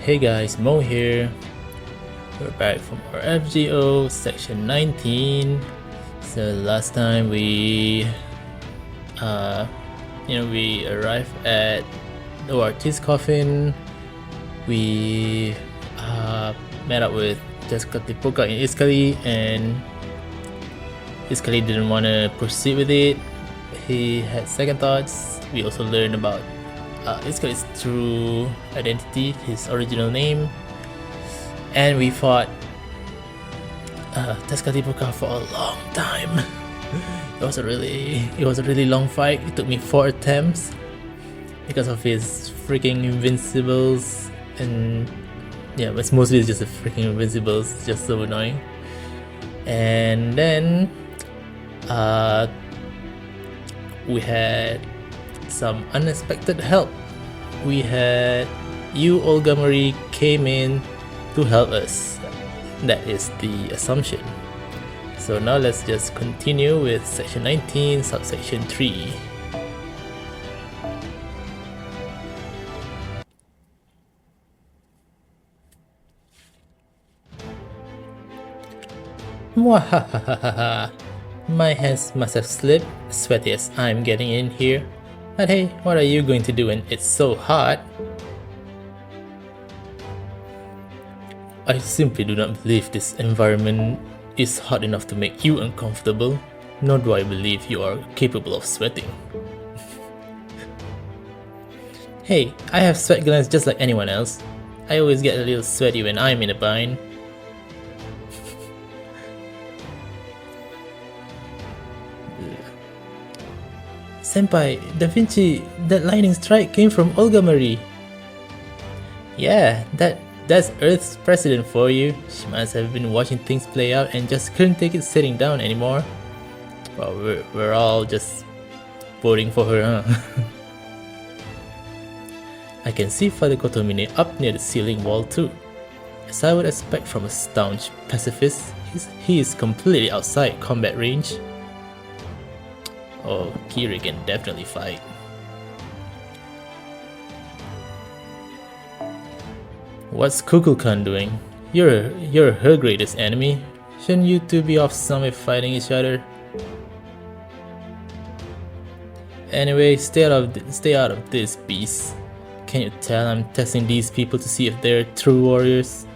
Hey guys, Mo here. We're back from our FGO section 19. So last time we arrived at the artist's coffin. We met up with Tezcatlipoca in Iskali, and Iskali didn't want to proceed with it. He had second thoughts. We also learned about Iskali's true identity, his original name, and we fought Tezcatlipoca for a long time. It was a really long fight. It took me 4 attempts because of his freaking invincibles, and yeah, it's mostly just the freaking invincibles, just so annoying. And then we had some unexpected help. We had you, Olga Marie, came in to help us. That is the assumption. So now let's just continue with section 19, subsection 3. Mwahahaha. My hands must have slipped, sweaty as I'm getting in here. But hey, what are you going to do when it's so hot? I simply do not believe this environment is hot enough to make you uncomfortable, nor do I believe you are capable of sweating. Hey, I have sweat glands just like anyone else. I always get a little sweaty when I'm in a bind. Senpai, Da Vinci, that lightning strike came from Olga Marie. Yeah, that's Earth's president for you. She must have been watching things play out and just couldn't take it sitting down anymore. Well, we're all just voting for her, huh? I can see Father Kotomine up near the ceiling wall too. As I would expect from a staunch pacifist, he is completely outside combat range. Oh, Kiri can definitely fight. What's Kukulkan doing? You're her greatest enemy. Shouldn't you two be off somewhere fighting each other? Anyway, stay out of this, beast. Can you tell I'm testing these people to see if they're true warriors?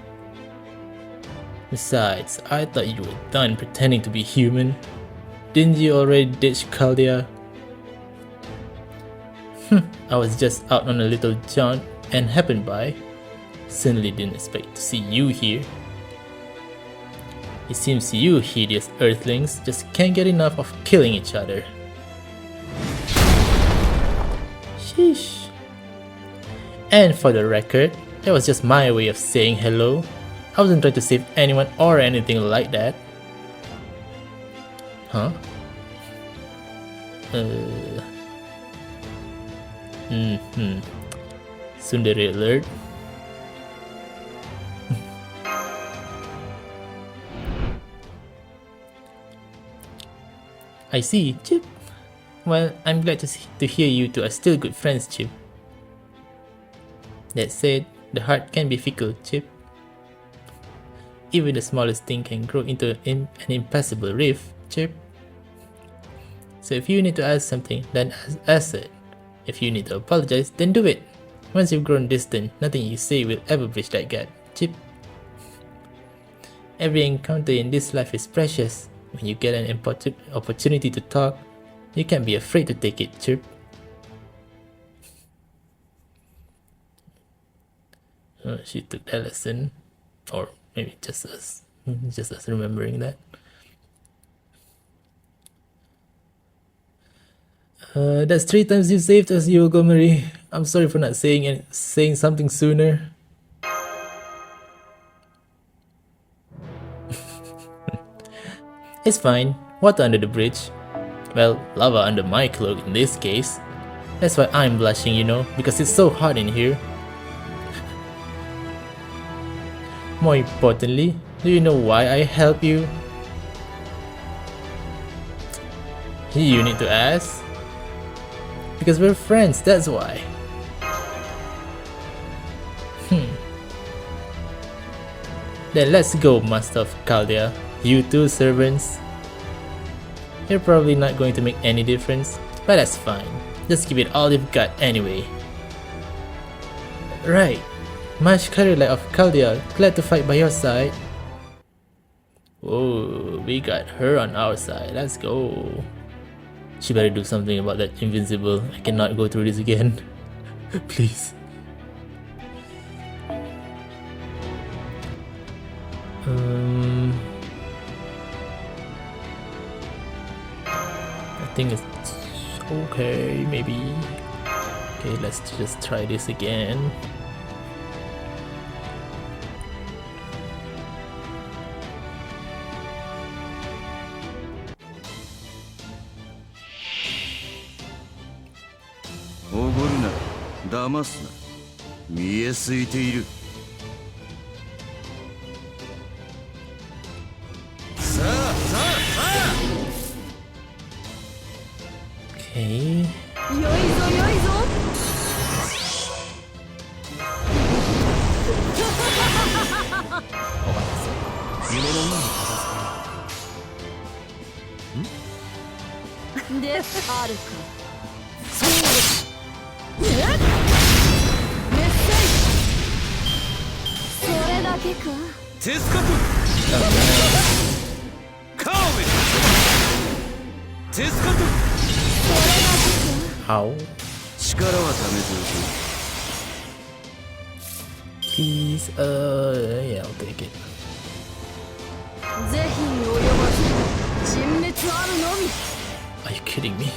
Besides, I thought you were done pretending to be human. Didn't you already ditch Chaldea? I was just out on a little jaunt and happened by. Certainly didn't expect to see you here. It seems you hideous earthlings just can't get enough of killing each other. Sheesh. And for the record, that was just my way of saying hello. I wasn't trying to save anyone or anything like that. Huh? Sundari alert. I see, Chip. Well, I'm glad to hear you two are still good friends, Chip. That said, the heart can be fickle, Chip. Even the smallest thing can grow into an impassable rift, Chip. So if you need to ask something, then ask it. If you need to apologize, then do it. Once you've grown distant, nothing you say will ever bridge that gap, Chip. Every encounter in this life is precious. When you get an important opportunity to talk, you can't be afraid to take it, Chip. She took that lesson, or maybe just us remembering that. That's 3 times you saved us, Yogo Marie. I'm sorry for not saying something sooner. It's fine. Water under the bridge. Well, lava under my cloak in this case. That's why I'm blushing, you know, because it's so hot in here. More importantly, do you know why I help you? You need to ask. Because we're friends, that's why. Then let's go, Master of Chaldea. You two servants. You're probably not going to make any difference, but that's fine. Just give it all you've got anyway. Right. Maj Karilai of Chaldea, glad to fight by your side. Oh, we got her on our side. Let's go. She better do something about that invincible. I cannot go through this again. Please. I think it's okay, maybe. Okay, let's just try this again. Okay. How? Please, yeah, I'll take it. Are you kidding me?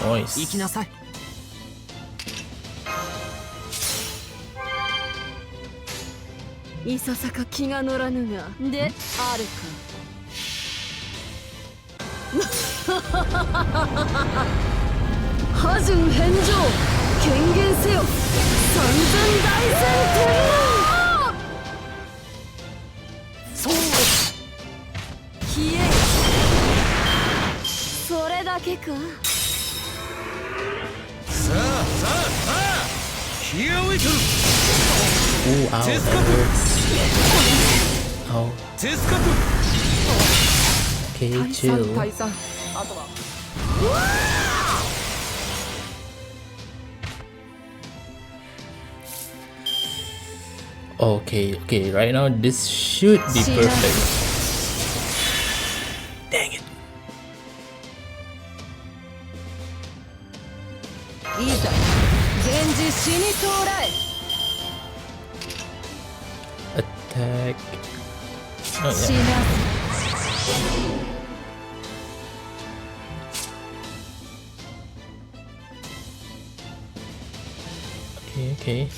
Nice. いささか気が乗らぬがであるか破順返上権限せよ三千大戦天皇そう消えそれだけかさあ消え置いとる Ooh, ow, that hurts. Ow. Okay, chill. Okay, right now this should be perfect. Dang it. Attack. Oh, yeah. Okay.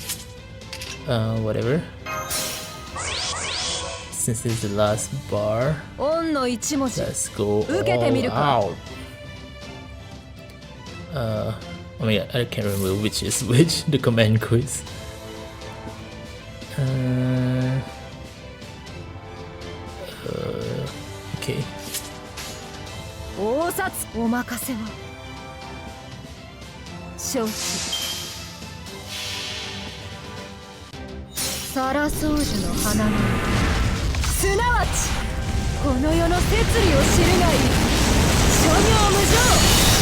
Whatever. Since this is the last bar, let's go all out. Oh my god, I can't remember which is which, the command quiz. Okay. 大札お任せを承知サラソージュの花のすなわちこの世の摂理を知るがいい諸行無常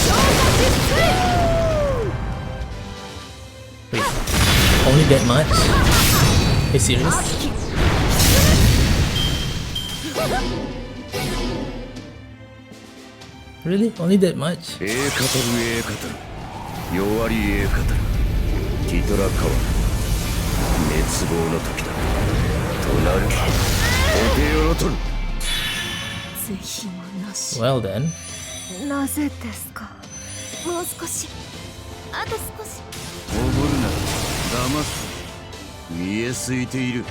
超過失礼 Wait, only that much? Are you serious? Really? Only that much? 弱りティトラカワ滅亡の時だとなるお手よろとる是非もなし Well then. なぜですかもう少しあと少しおごるな騙す見えすいている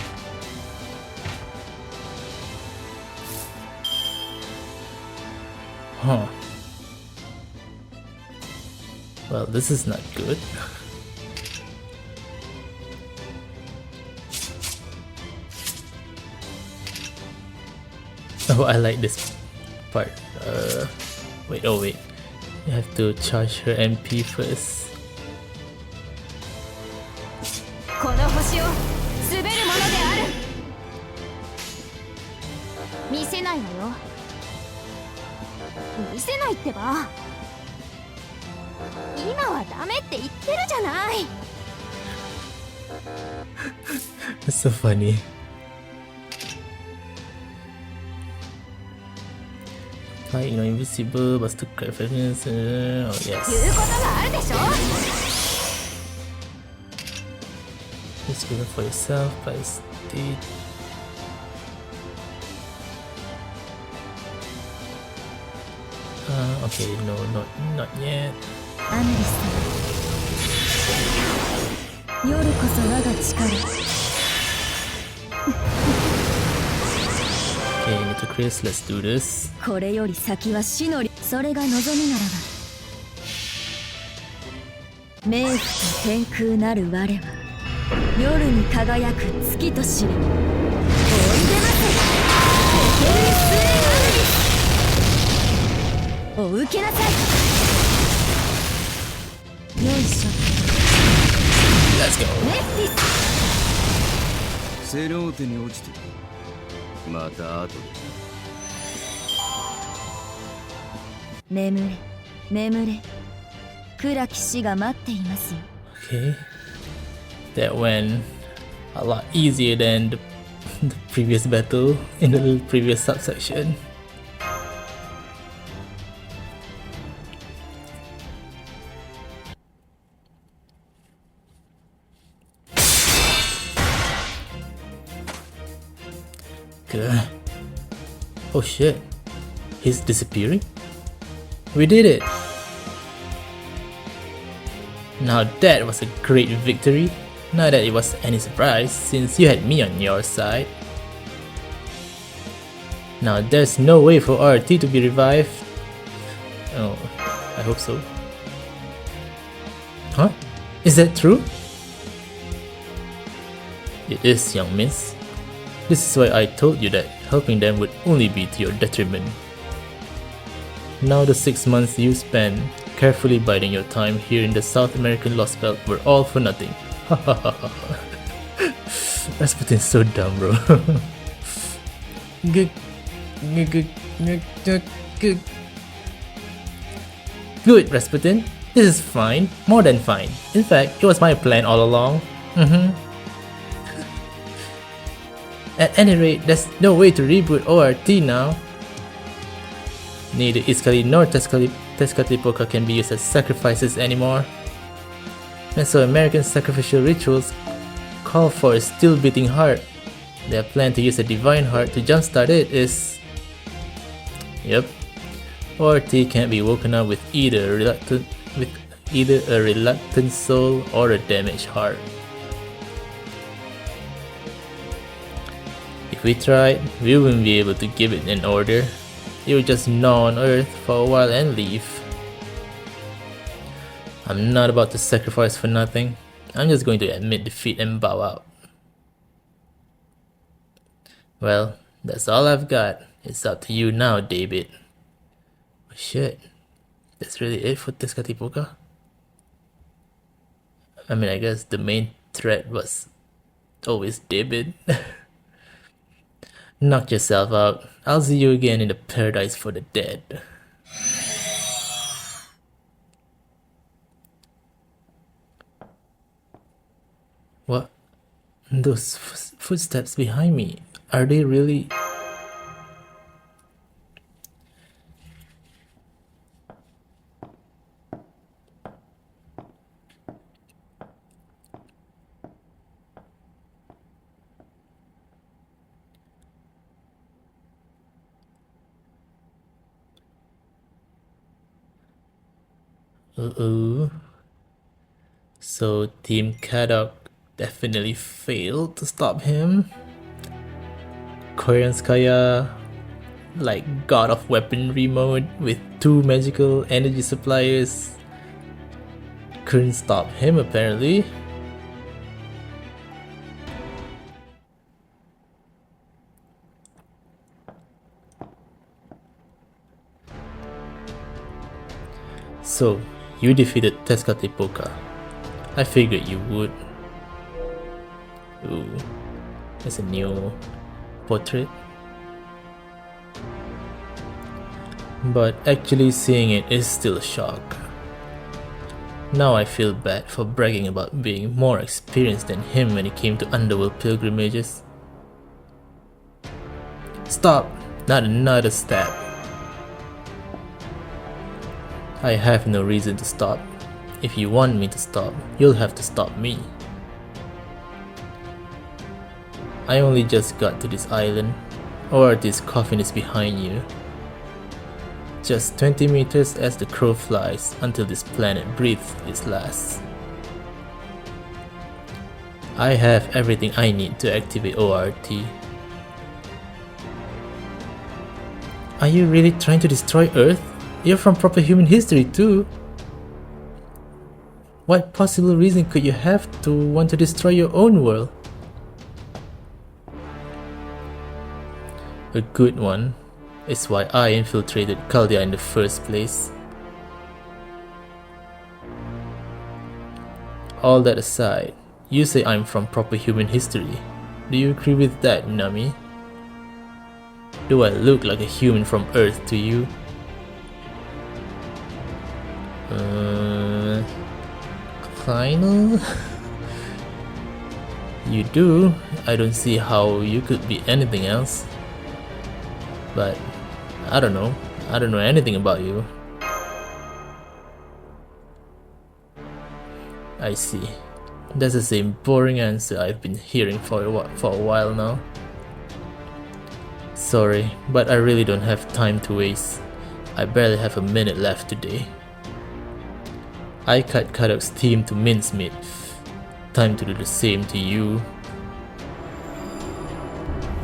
Huh. Well, this is not good. Oh, I like this part. Wait, oh wait. You have to charge her MP first. 見せないってば。今はダメって言ってるじゃない。It's so funny. Like, you know, invisible, but still craft evidence. Oh, 言う yes. ことがあるでしょ。 Just give it for yourself by state. Okay, no, not yet. アヌリス様、夜こそ我が力。 Okay, little Chris, let's do this. これより先は死のり。それが望みならば、冥府と天空なる我は夜に輝く月と知れ。おいでませ、テケルスエアヌリス。お受けなさい。よいしょ。 Let's go. メッティス。セローテに落ちてまた後で。眠れ眠れ、暗き死が待っていますよ。 Okay. That went a lot easier than the previous battle in the previous subsection. Good. Oh shit. He's disappearing? We did it! Now that was a great victory. Not that it was any surprise, since you had me on your side. Now there's no way for RT to be revived. Oh, I hope so. Huh? Is that true? It is, young miss. This is why I told you that helping them would only be to your detriment. Now the 6 months you spent carefully biding your time here in the South American Lostbelt were all for nothing. Rasputin's so dumb, bro. Good, Rasputin. This is fine. More than fine. In fact, it was my plan all along. At any rate, there's no way to reboot ORT now. Neither Iskali nor Tezcatlipoca can be used as sacrifices anymore. Mesoamerican sacrificial rituals call for a still beating heart. Their plan to use a divine heart to jumpstart it is... Yep. ORT can't be woken up with either a reluctant soul or a damaged heart. If we tried, we wouldn't be able to give it an order. It would just gnaw on Earth for a while and leave. I'm not about to sacrifice for nothing. I'm just going to admit defeat and bow out. Well, that's all I've got. It's up to you now, Daybit. Oh, shit. That's really it for Tezcatlipoca? I mean, I guess the main threat was always Daybit. Knock yourself out. I'll see you again in the paradise for the dead. What? Those footsteps behind me, are they really... Uh-oh. So Team Kadok definitely failed to stop him. Koyanskaya, like god of weaponry mode with 2 magical energy suppliers, couldn't stop him apparently. So, you defeated Tezcatlipoca. I figured you would. Ooh, there's a new portrait. but actually seeing it is still a shock. Now I feel bad for bragging about being more experienced than him when it came to underworld pilgrimages. Stop! Not another step. I have no reason to stop. If you want me to stop, you'll have to stop me. I only just got to this island, or this coffin is behind you. Just 20 meters as the crow flies until this planet breathes its last. I have everything I need to activate ORT. Are you really trying to destroy Earth? You're from proper human history too. What possible reason could you have to want to destroy your own world? A good one. It's why I infiltrated Chaldea in the first place. All that aside, you say I'm from proper human history. Do you agree with that, Nami? Do I look like a human from Earth to you? Final? You do. I don't see how you could be anything else. But I don't know. I don't know anything about you. I see. That's the same boring answer I've been hearing for a while now. Sorry, but I really don't have time to waste. I barely have a minute left today. I cut Kadok's team to mincemeat. Time to do the same to you.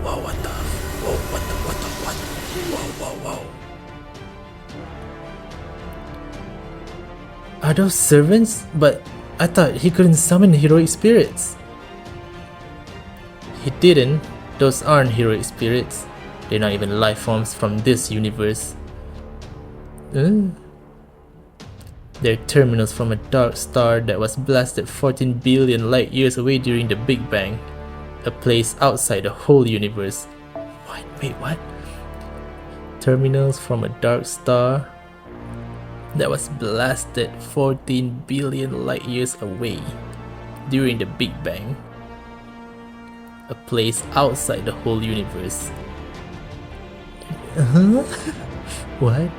Whoa, what the? Whoa, what the? Whoa. Are those servants? But I thought he couldn't summon heroic spirits. He didn't. Those aren't heroic spirits. They're not even life forms from this universe. They're terminals from a dark star that was blasted 14 billion light years away during the Big Bang. A place outside the whole universe. What? Wait, what? Terminals from a dark star that was blasted 14 billion light years away during the Big Bang. A place outside the whole universe. What?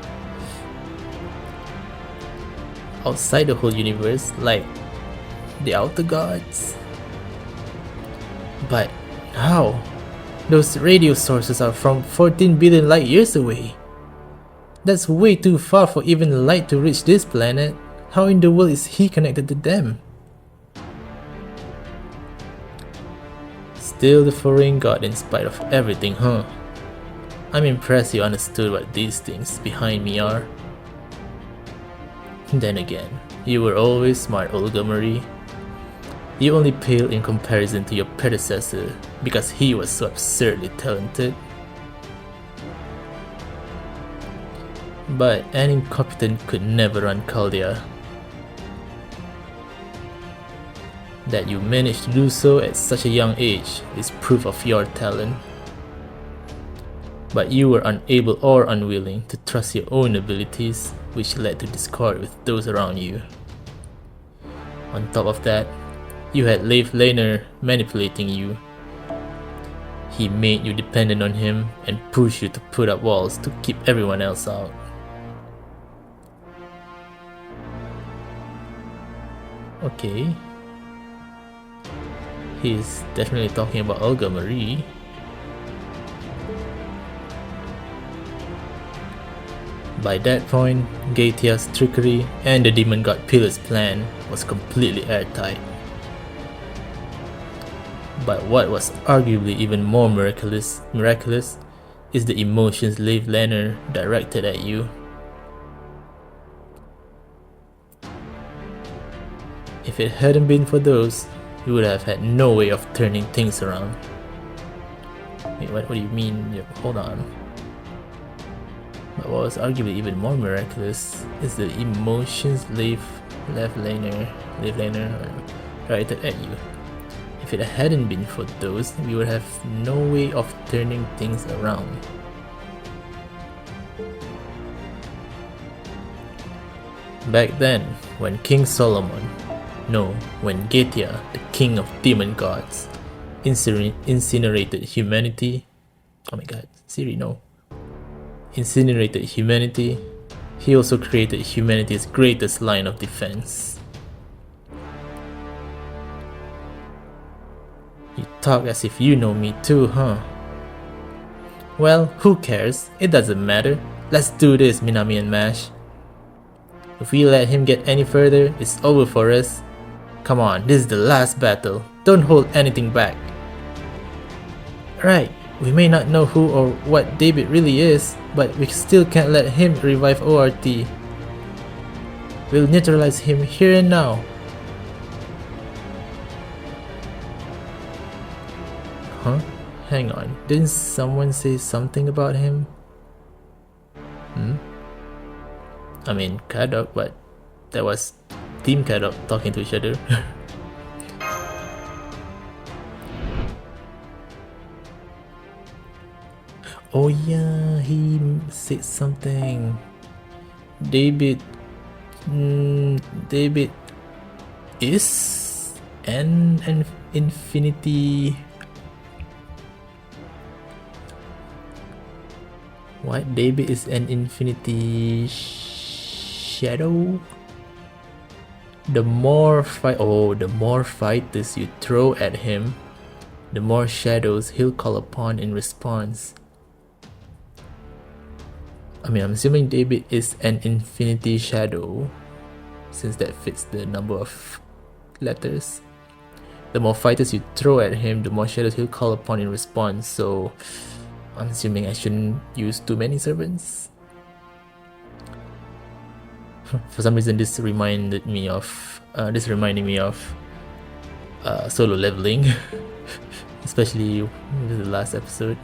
Outside the whole universe, like the outer gods? But how? Those radio sources are from 14 billion light years away. That's way too far for even light to reach this planet. How in the world is he connected to them? Still the foreign god in spite of everything, huh? I'm impressed you understood what these things behind me are. Then again, you were always smart, Olga Marie. You only pale in comparison to your predecessor because he was so absurdly talented. But an incompetent could never run Chaldea. That you managed to do so at such a young age is proof of your talent. But you were unable or unwilling to trust your own abilities, which led to discord with those around you. On top of that, you had Leif Laner manipulating you. He made you dependent on him and pushed you to put up walls to keep everyone else out. Okay. He's definitely talking about Olga Marie. By that point, Gaetia's trickery and the demon god Pillar's plan was completely airtight. But what was arguably even more miraculous is the emotions Leif Laner directed at you. If it hadn't been for those, you would have had no way of turning things around. Wait, what do you mean? Hold on. But what was arguably even more miraculous is the emotions Leif Laner directed at you. If it hadn't been for those, we would have no way of turning things around. Back then, when King Solomon, no, when Getia, the king of demon gods, incinerated humanity. Oh my god, Siri, no. Incinerated humanity, he also created humanity's greatest line of defense. You talk as if you know me too, huh? Well, who cares? It doesn't matter. Let's do this, Minami and Mash. If we let him get any further, it's over for us. Come on, this is the last battle. Don't hold anything back. Right, we may not know who or what Daybit really is, but we still can't let him revive ORT. We'll neutralize him here and now. Huh? Hang on, didn't someone say something about him? I mean, Kadok, but that was Team Kadok talking to each other. Oh yeah, he said something. Daybit is an infinity. What? Daybit is an infinity shadow? The more fighters you throw at him, the more shadows he'll call upon in response. I mean, I'm assuming Daybit is an infinity shadow, since that fits the number of letters. The more fighters you throw at him, the more shadows he'll call upon in response, so I'm assuming I shouldn't use too many servants. For some reason, this reminded me of solo leveling, especially with the last episode.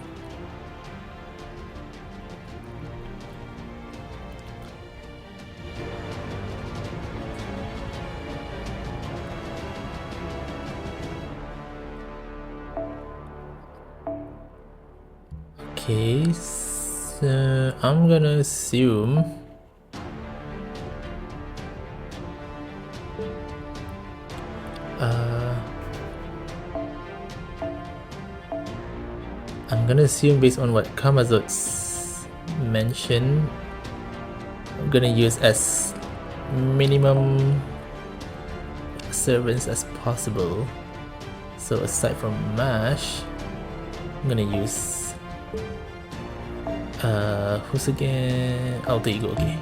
Okay, so I'm gonna assume based on what Kamazot's mentioned, I'm gonna use as minimum servants as possible. So aside from Mash, I'm gonna use who's again? Alter Ego, okay.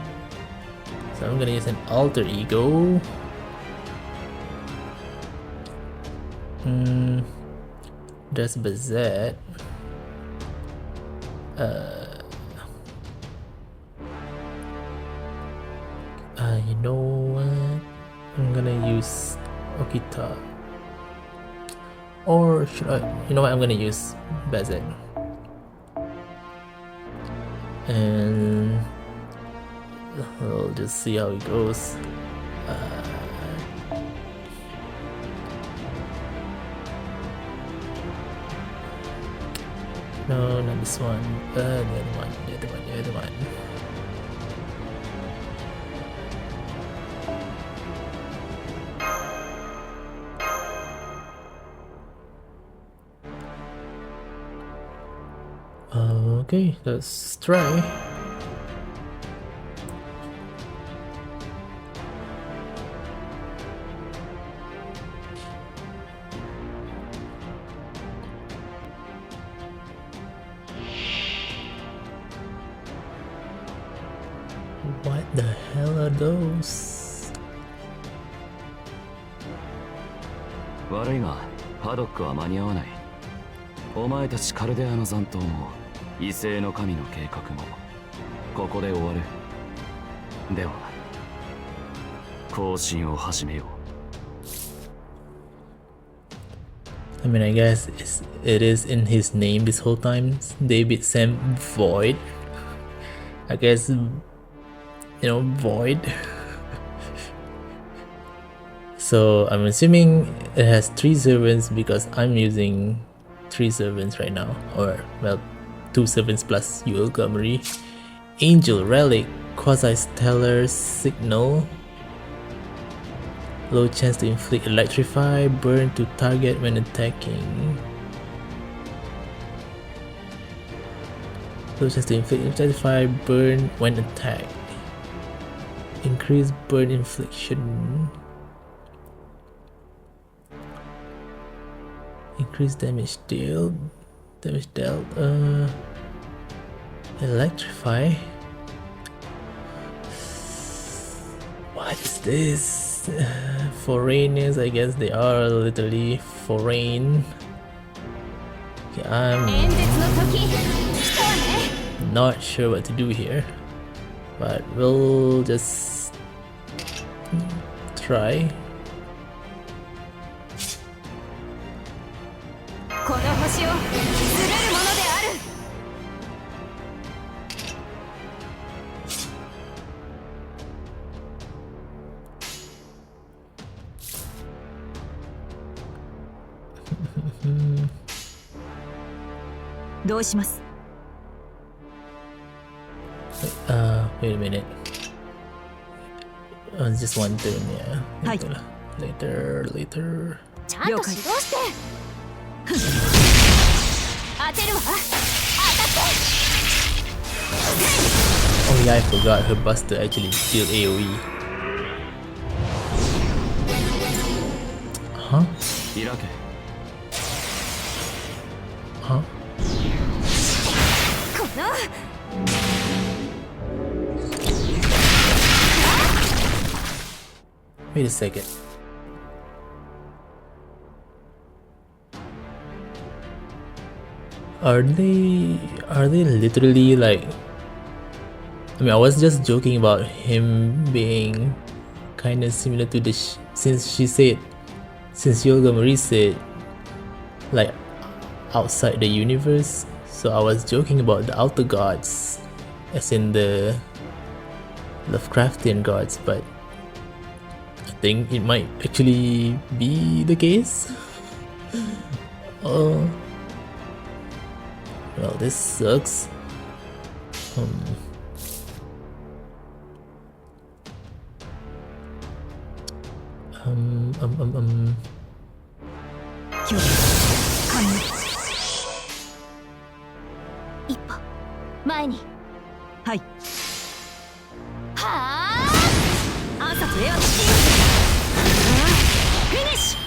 So I'm gonna use an Alter Ego. There's Bazette. You know what? I'm gonna use Okita. Or should I? You know what? I'm gonna use Bazette. And we'll just see how it goes. No, not this one. The other one. Okay, let's try. What the hell are those? 悪いが、パドックは間に合わない。お前たちカルデアの残党も異星の神の計画もここで終わる。では、行進を始めよう。I mean, I guess it is in his name this whole time. Daybit Sam Void. I guess, you know, Void. So I'm assuming it has 3 servants because I'm using 3 servants right now, or well, 2 servants plus Yule Gummery, Angel Relic, Quasi Stellar Signal, Low chance to inflict electrify, burn to target when attacking. Low chance to inflict electrify, burn when attacked. Increase burn infliction. Increase damage dealt. Damage dealt. Electrify. What is this? Foreigners, I guess they are literally foreign. Okay, I'm not sure what to do here, but we'll just try. この星を滑るものである。どうします？ Wait a minute. Just one turn, yeah. Later, later. ちゃんと指導して。当てるわ。当たって。 Oh yeah, I forgot her buster actually deal AoE. Huh? Huh? この Wait a second. Are they literally like, I mean, I was just joking about him being kind of similar to the since Yoga Marie said like outside the universe, so I was joking about the outer gods as in the Lovecraftian gods, but I think it might actually be the case. Oh, well, this sucks. Hi. はあ。暗殺エアチキン。フィニッシュ。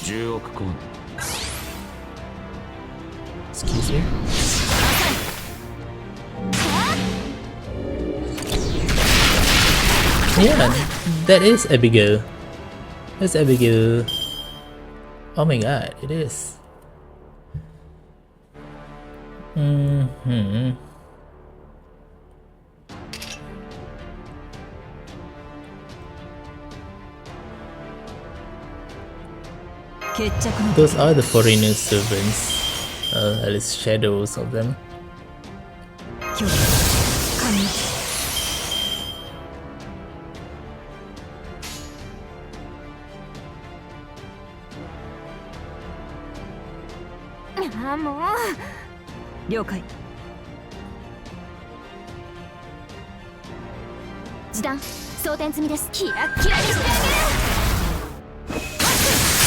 10億コイン Excuse me? Yeah, that is Abigail. That's Abigail. Oh my god, it is. Those are the foreigner servants, at least shadows of them.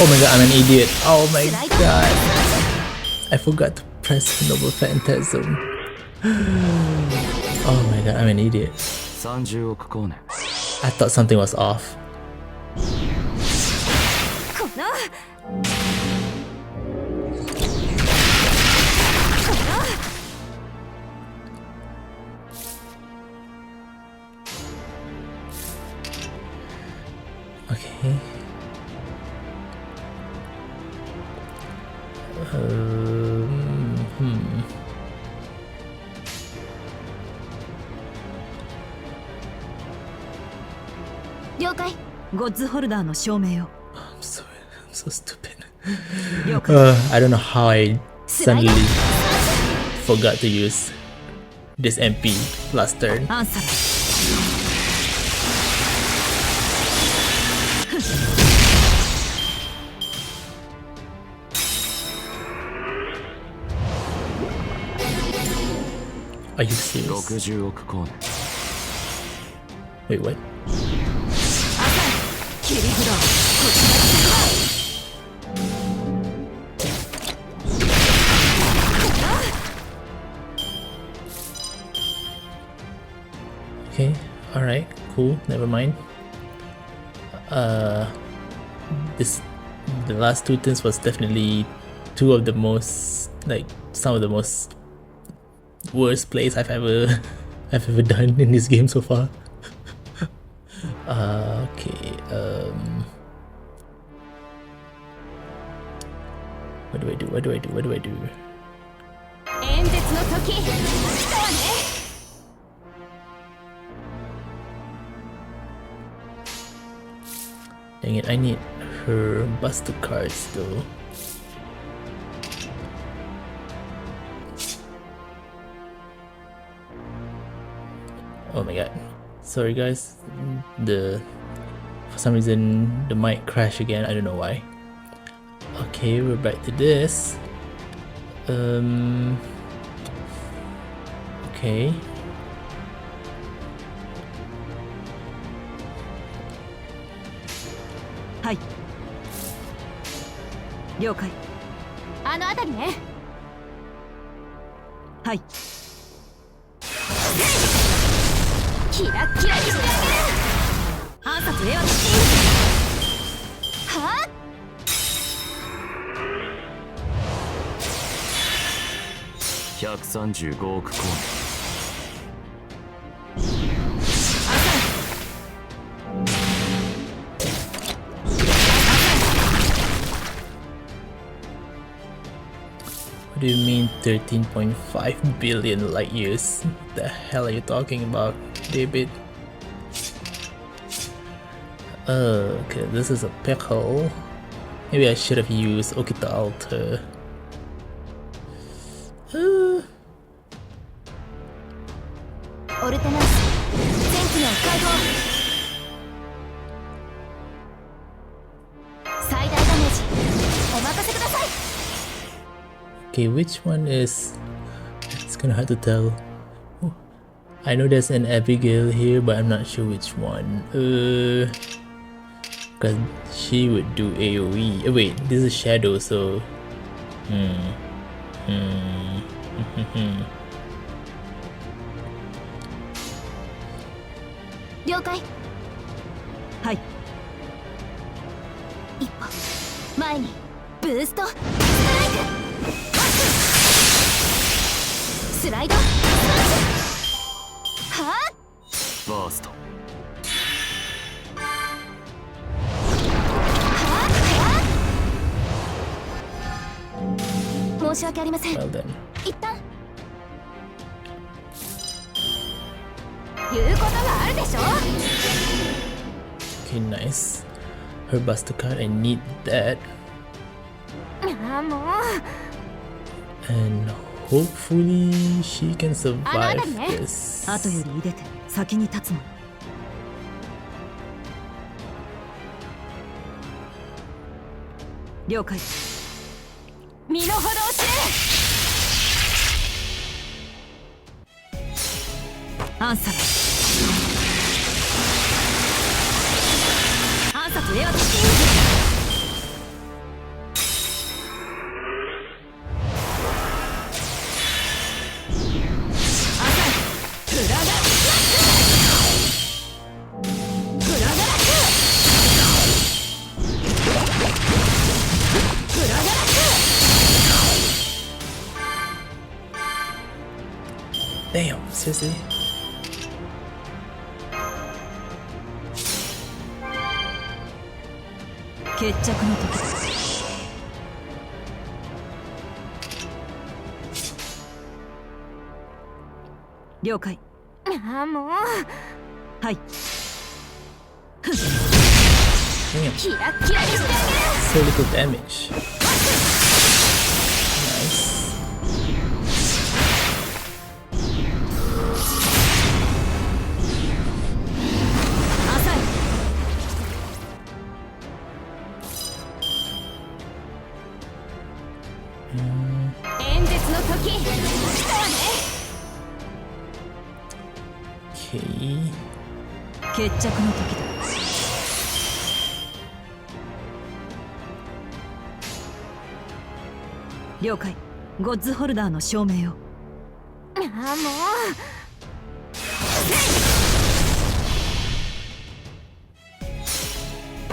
Oh my god, I'm an idiot. Oh my god. I forgot to press Noble Phantasm. Oh my god, I'm an idiot. 30億光年 I thought something was off. Okay. I'm so stupid. I don't know how I suddenly forgot to use this MP last turn. Are you serious? 60億光年 Wait, what? 切り札こちらが先だ。Okay, alright, cool, never mind. The last two turns was definitely two of the most, like, some of the most worst plays I've ever done in this game so far. Okay, what do I do? 演説の時来たわね。Dang it, I need her buster cards though. Oh my god. Sorry guys. For some reason the mic crashed again, I don't know why. Okay, we're back to this. Okay. Hi. 了解。あの辺りね。はい。キラッキラにしてあげる。暗殺エアリスティン。はあ。135億光年 What do you mean 13.5 billion light years? What the hell are you talking about, Daybit? Okay, this is a pickle. Maybe I should have used Okita Alter. Okay, which one is... It's kinda hard to tell. Oh, I know there's an Abigail here, but I'm not sure which one. Cause she would do AoE. Oh, wait, this is Shadow, so... 了解。はい。一歩前にブーストストライク。スライドスマッシュ。はあ。バースト。申し訳ありません。Well then. 一旦言うことがあるでしょ。 Okay, nice. Her buster card, I need that. ああもう。And hopefully she can survive this. 後より入れて先に立つの。了解。身の程を知れ。アンサー。暗殺エアドスティング。浅いフラガラック。フラガラック。フラガラック。 Damn, seriously? 決着の時だ。了解。ああもう。はい。 Damn. キラッキラにしてあげる。 So little damage. Nice. Okay. 決着の時だ。了解。ゴッズホルダーの証明を。ああ、もう。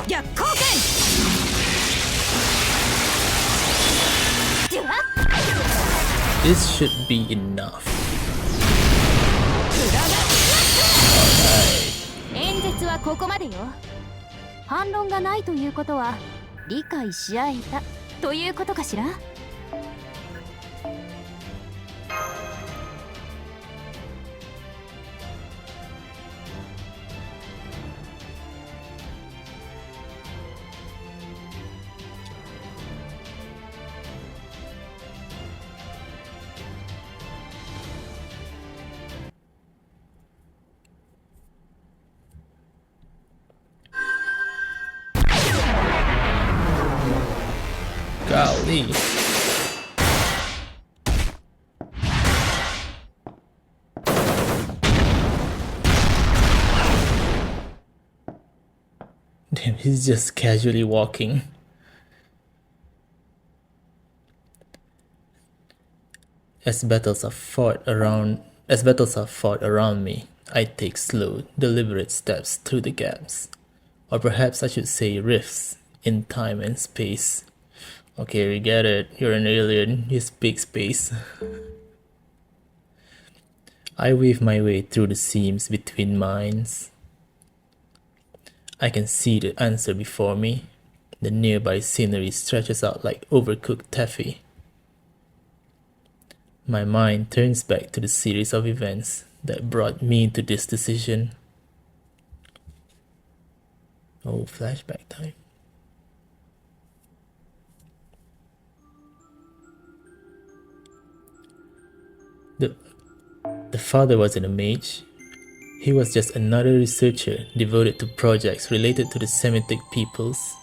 逆光剣。This should be enough. 演説はここまでよ。反論がないということは理解し合えたということかしら。Golly. Damn, he's just casually walking. As battles are fought around me, I take slow, deliberate steps through the gaps. Or perhaps I should say rifts in time and space. Okay, we get it. You're an alien. You speak space. I weave my way through the seams between minds. I can see the answer before me. The nearby scenery stretches out like overcooked taffy. My mind turns back to the series of events that brought me to this decision. Oh, flashback time. The father wasn't a mage. He was just another researcher devoted to projects related to the Semitic peoples.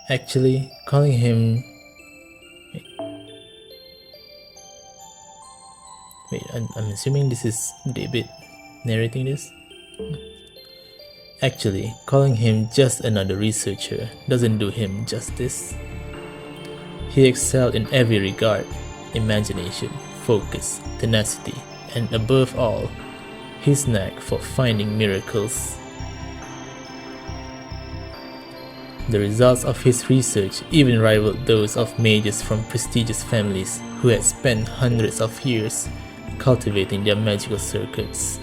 Actually, calling him... Wait, I'm assuming this is Daybit narrating this? Actually, calling him just another researcher doesn't do him justice. He excelled in every regard: imagination, focus, tenacity, and above all, his knack for finding miracles. The results of his research even rivaled those of mages from prestigious families who had spent hundreds of years cultivating their magical circuits.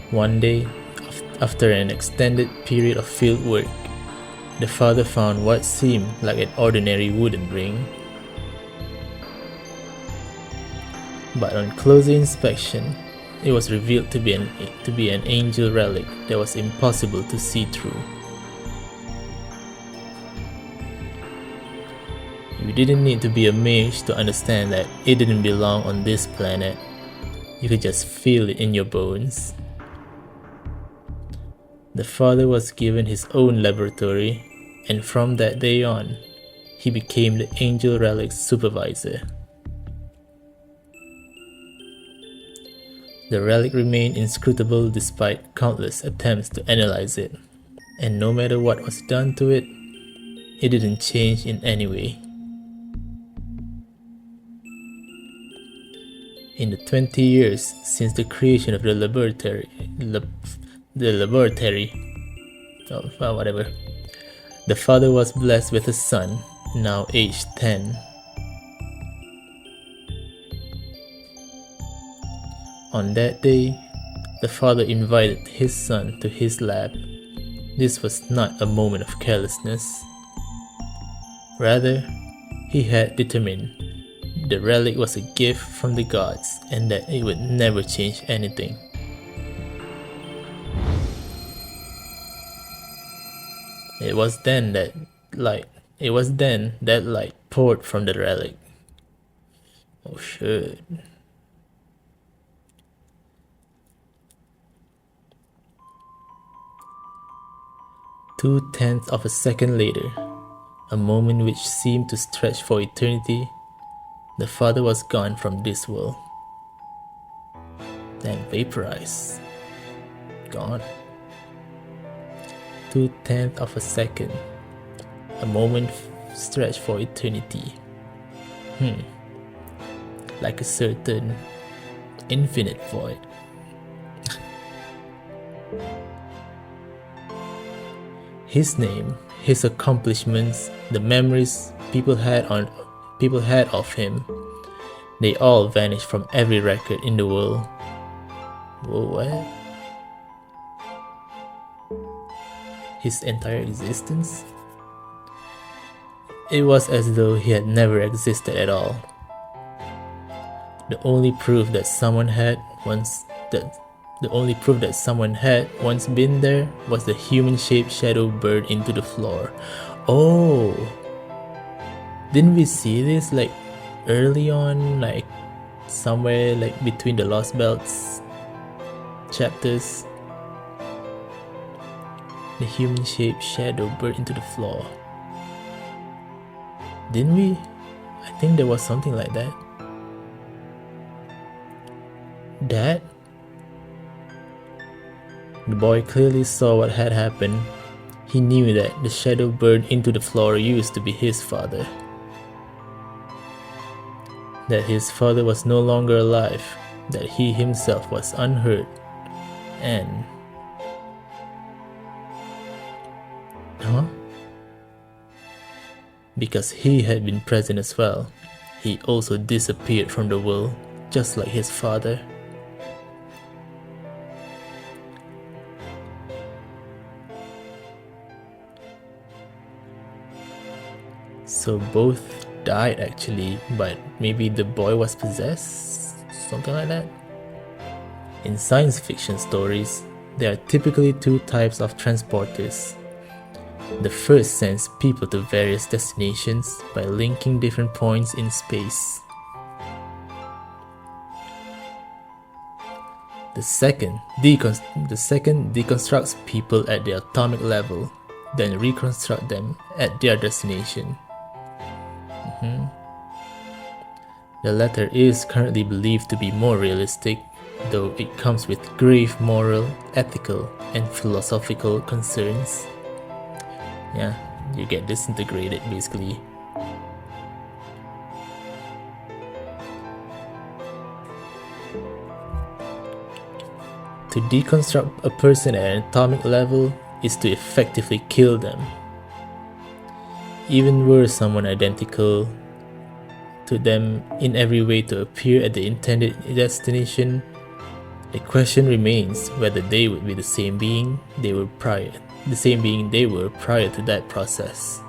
One day, after an extended period of field work, the father found what seemed like an ordinary wooden ring. But on closer inspection, it was revealed to be an angel relic that was impossible to see through. You didn't need to be a mage to understand that it didn't belong on this planet. You could just feel it in your bones. The father was given his own laboratory, and from that day on, he became the Angel Relic's supervisor. The relic remained inscrutable despite countless attempts to analyze it, and no matter what was done to it, it didn't change in any way. In the 20 years since the creation of the laboratory, the father was blessed with a son, now aged 10. On that day, the father invited his son to his lab. This was not a moment of carelessness. Rather, he had determined the relic was a gift from the gods and that it would never change anything. It was then that light poured from the relic. Oh shit. 2/10 of a second later, a moment which seemed to stretch for eternity, the father was gone from this world. Then vaporized. Gone. 2/10 of a second. A moment stretched for eternity. Like a certain infinite void. His name, his accomplishments, the memories people had of him, they all vanished from every record in the world. Whoa, what? His entire existence? It was as though he had never existed at all. The only proof that someone had once been there was the human-shaped shadow burned into the floor. Oh, didn't we see this like early on, like somewhere like between the Lostbelt's chapters? The human-shaped shadow burned into the floor. Didn't we? I think there was something like that. Dad? The boy clearly saw what had happened. He knew that the shadow burned into the floor used to be his father. That his father was no longer alive, that he himself was unhurt, and... Huh? Because he had been present as well, he also disappeared from the world, just like his father. So both died actually, but maybe the boy was possessed? Something like that? In science fiction stories, there are typically two types of transporters. The first sends people to various destinations by linking different points in space. The second deconstructs people at the atomic level, then reconstruct them at their destination. The latter is currently believed to be more realistic, though it comes with grave moral, ethical, and philosophical concerns. Yeah, you get disintegrated basically. To deconstruct a person at an atomic level is to effectively kill them. Even were someone identical to them in every way to appear at the intended destination, the question remains whether they would be the same being they were prior to that process.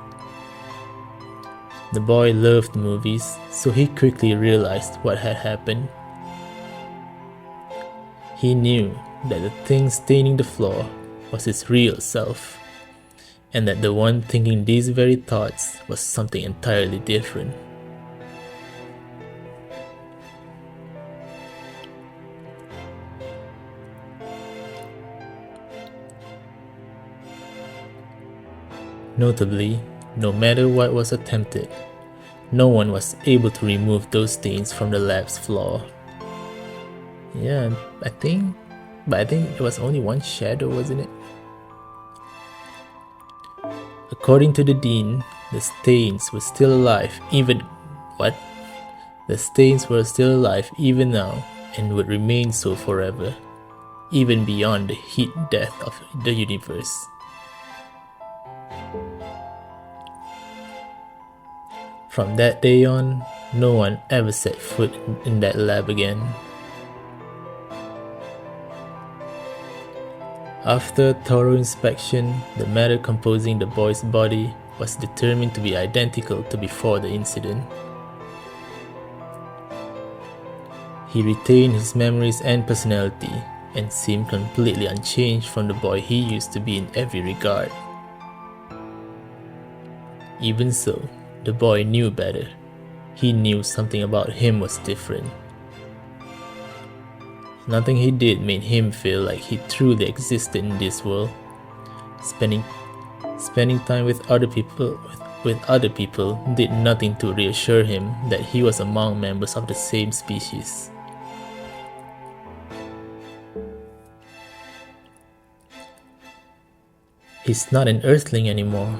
The boy loved movies, so he quickly realized what had happened. He knew that the thing staining the floor was his real self, and that the one thinking these very thoughts was something entirely different. Notably, no matter what was attempted, no one was able to remove those stains from the lab's floor. Yeah, I think it was only one shadow, wasn't it? According to the dean, the stains were still alive even now and would remain so forever, even beyond the heat death of the universe. From that day on, no one ever set foot in that lab again. After a thorough inspection, the matter composing the boy's body was determined to be identical to before the incident. He retained his memories and personality, and seemed completely unchanged from the boy he used to be in every regard. Even so, the boy knew better. He knew something about him was different. Nothing he did made him feel like he truly existed in this world. Spending Spending time with other people did nothing to reassure him that he was among members of the same species. He's not an earthling anymore.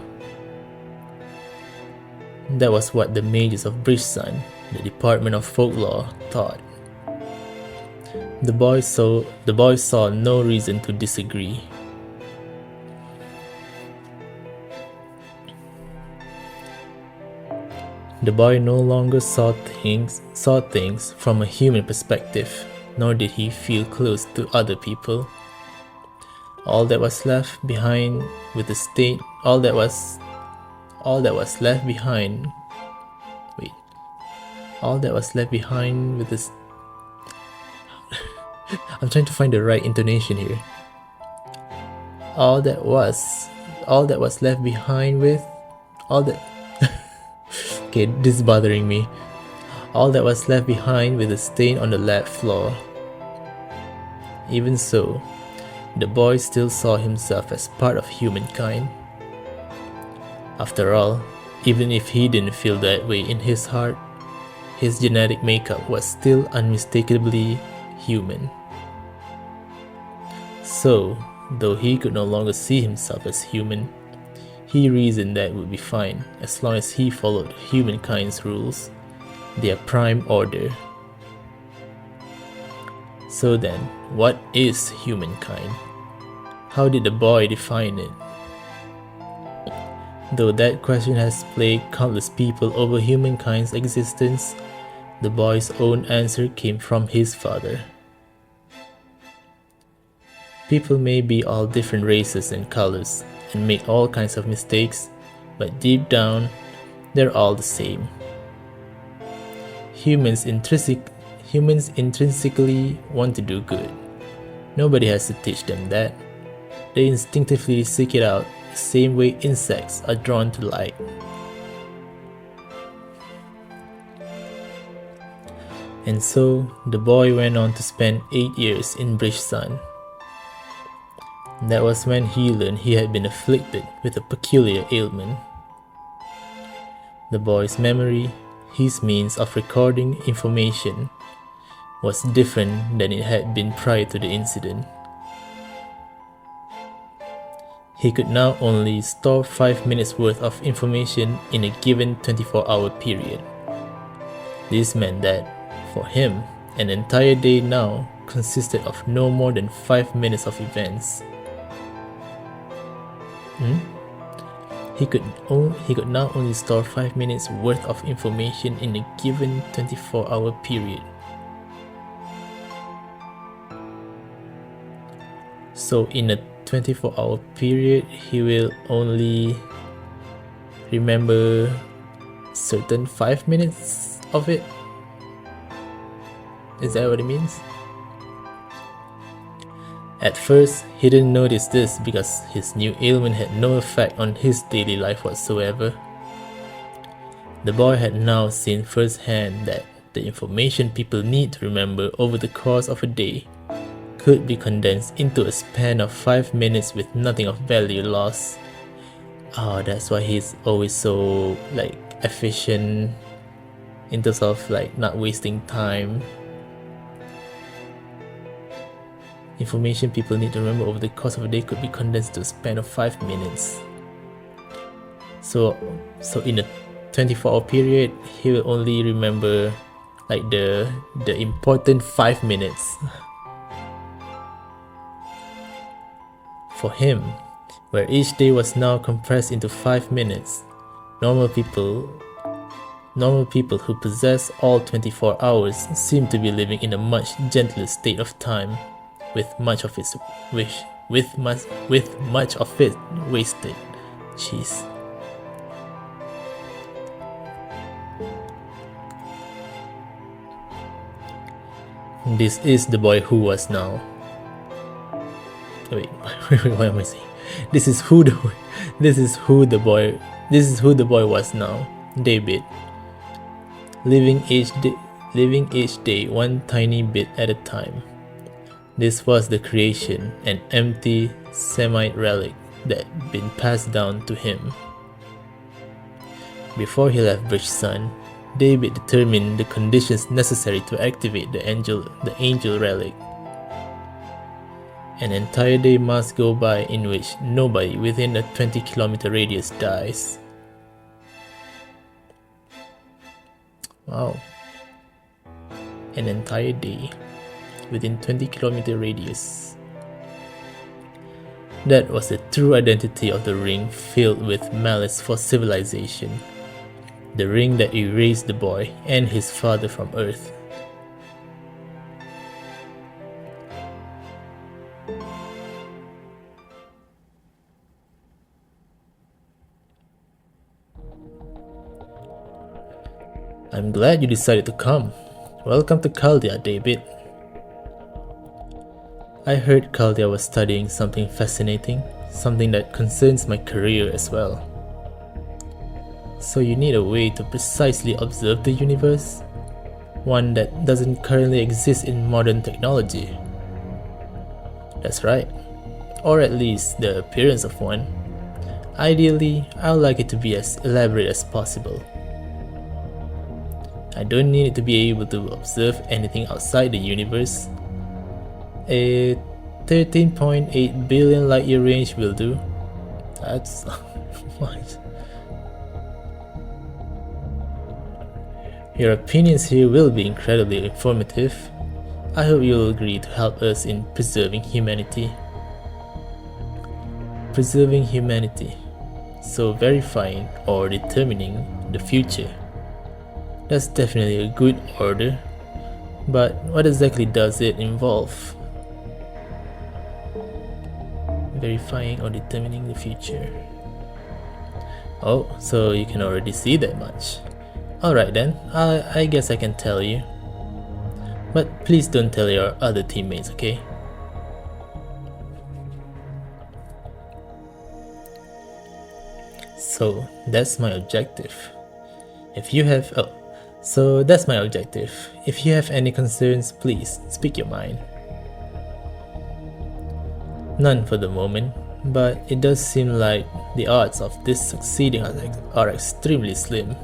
That was what the mages of Bridgesun, the Department of Folklore, thought. The boy saw no reason to disagree. The boy no longer saw things from a human perspective, nor did he feel close to other people. All that was left behind with the state I'm trying to find the right intonation here. All that was left behind with okay, this is bothering me. All that was left behind with a stain on the lab floor. Even so, the boy still saw himself as part of humankind. After all, even if he didn't feel that way in his heart, his genetic makeup was still unmistakably human. So, though he could no longer see himself as human, he reasoned that would be fine as long as he followed humankind's rules, their prime order. So then, what is humankind? How did the boy define it? Though that question has plagued countless people over humankind's existence, the boy's own answer came from his father. People may be all different races and colors and make all kinds of mistakes, but deep down, they're all the same. Humans intrinsically want to do good. Nobody has to teach them that. They instinctively seek it out, the same way insects are drawn to light. And so, the boy went on to spend 8 years in Bridgesun. That was when he learned he had been afflicted with a peculiar ailment. The boy's memory, his means of recording information, was different than it had been prior to the incident. He could now only store 5 minutes worth of information in a given 24-hour period. This meant that, for him, an entire day now consisted of no more than 5 minutes of events. He could now only store 5 minutes worth of information in a given 24-hour period. So in a 24-hour period, he will only remember certain 5 minutes of it. Is that what it means? At first, he didn't notice this because his new ailment had no effect on his daily life whatsoever. The boy had now seen firsthand that the information people need to remember over the course of a day could be condensed into a span of 5 minutes with nothing of value lost. Oh, that's why he's always so efficient in terms of not wasting time. Information people need to remember over the course of a day could be condensed to a span of 5 minutes. So in a 24-hour period, he will only remember the important 5 minutes. For him, where each day was now compressed into 5 minutes, normal people who possess all 24 hours seem to be living in a much gentler state of time, with much of it wasted. Jeez. This is the boy who was now. Wait, what am I saying? This is who the boy was now. Daybit, living each day one tiny bit at a time. This was the creation, an empty Semite relic that had been passed down to him. Before he left Bridgesun, Daybit determined the conditions necessary to activate the angel relic. An entire day must go by in which nobody within a 20-kilometer radius dies. Wow. An entire day within 20-kilometer radius. That was the true identity of the ring filled with malice for civilization. The ring that erased the boy and his father from Earth. I'm glad you decided to come. Welcome to Chaldea, Daybit. I heard Chaldea was studying something fascinating, something that concerns my career as well. So you need a way to precisely observe the universe? One that doesn't currently exist in modern technology. That's right. Or at least the appearance of one. Ideally, I would like it to be as elaborate as possible. I don't need it to be able to observe anything outside the universe. A 13.8 billion light year range will do. That's what? Your opinions here will be incredibly informative. I hope you'll agree to help us in preserving humanity. Preserving humanity. So verifying or determining the future. That's definitely a good order. But what exactly does it involve? Verifying or determining the future. Oh, so you can already see that much. Alright then, I guess I can tell you. But please don't tell your other teammates, okay? So that's my objective. If you have If you have any concerns, please speak your mind. None for the moment, but it does seem like the odds of this succeeding are extremely slim.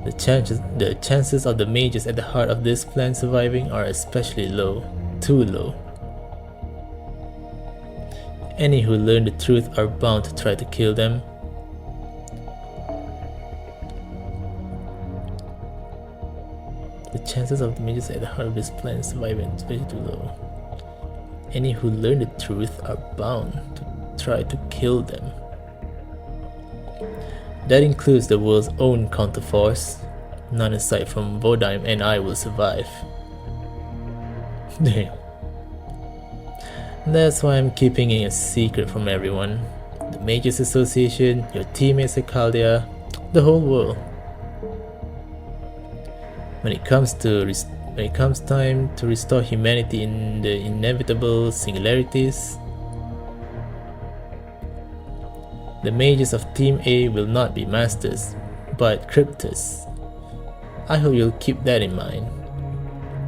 The chances of the mages at the heart of this plan surviving are especially low, too low. Any who learn the truth are bound to try to kill them. The chances of the mages at the heart of this plan surviving are especially too low. Any who learn the truth are bound to try to kill them. That includes the world's own counterforce. None aside from Vodime and I will survive. Damn. That's why I'm keeping it a secret from everyone. The Mages Association, your teammates at Chaldea, the whole world. When it comes time to restore humanity in the inevitable singularities, the mages of Team A will not be masters, but cryptors. I hope you'll keep that in mind.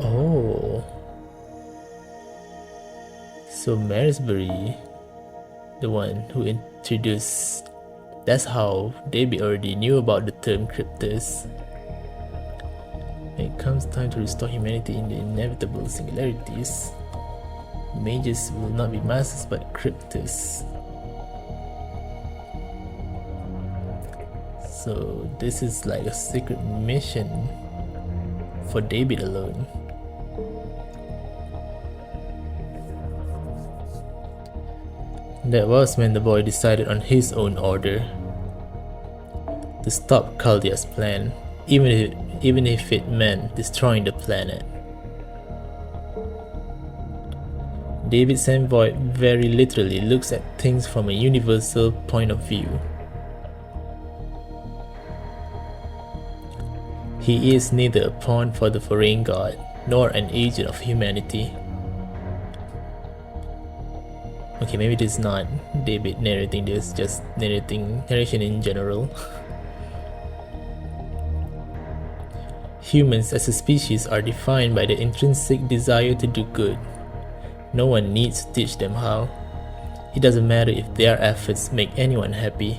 Oh. So Marisbury, the one who introduced... That's how Daybit already knew about the term cryptors. When it comes time to restore humanity in the inevitable singularities, mages will not be masters but cryptors. So this is like a secret mission for Daybit alone. That was when the boy decided on his own order to stop Chaldea's plan, even if it meant destroying the planet. Daybit's envoy very literally looks at things from a universal point of view. He is neither a pawn for the foreign god, nor an agent of humanity. Okay, maybe this is not Daybit narrating this, just narration in general. Humans as a species are defined by the intrinsic desire to do good. No one needs to teach them how. It doesn't matter if their efforts make anyone happy.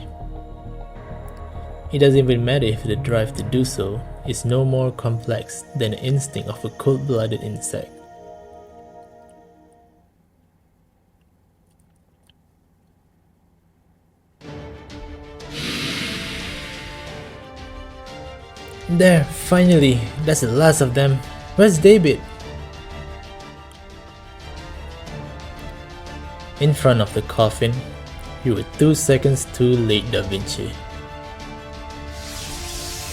It doesn't even matter if the drive to do so is no more complex than the instinct of a cold-blooded insect. There, finally, that's the last of them. Where's Daybit? In front of the coffin, you were 2 seconds too late, Da Vinci.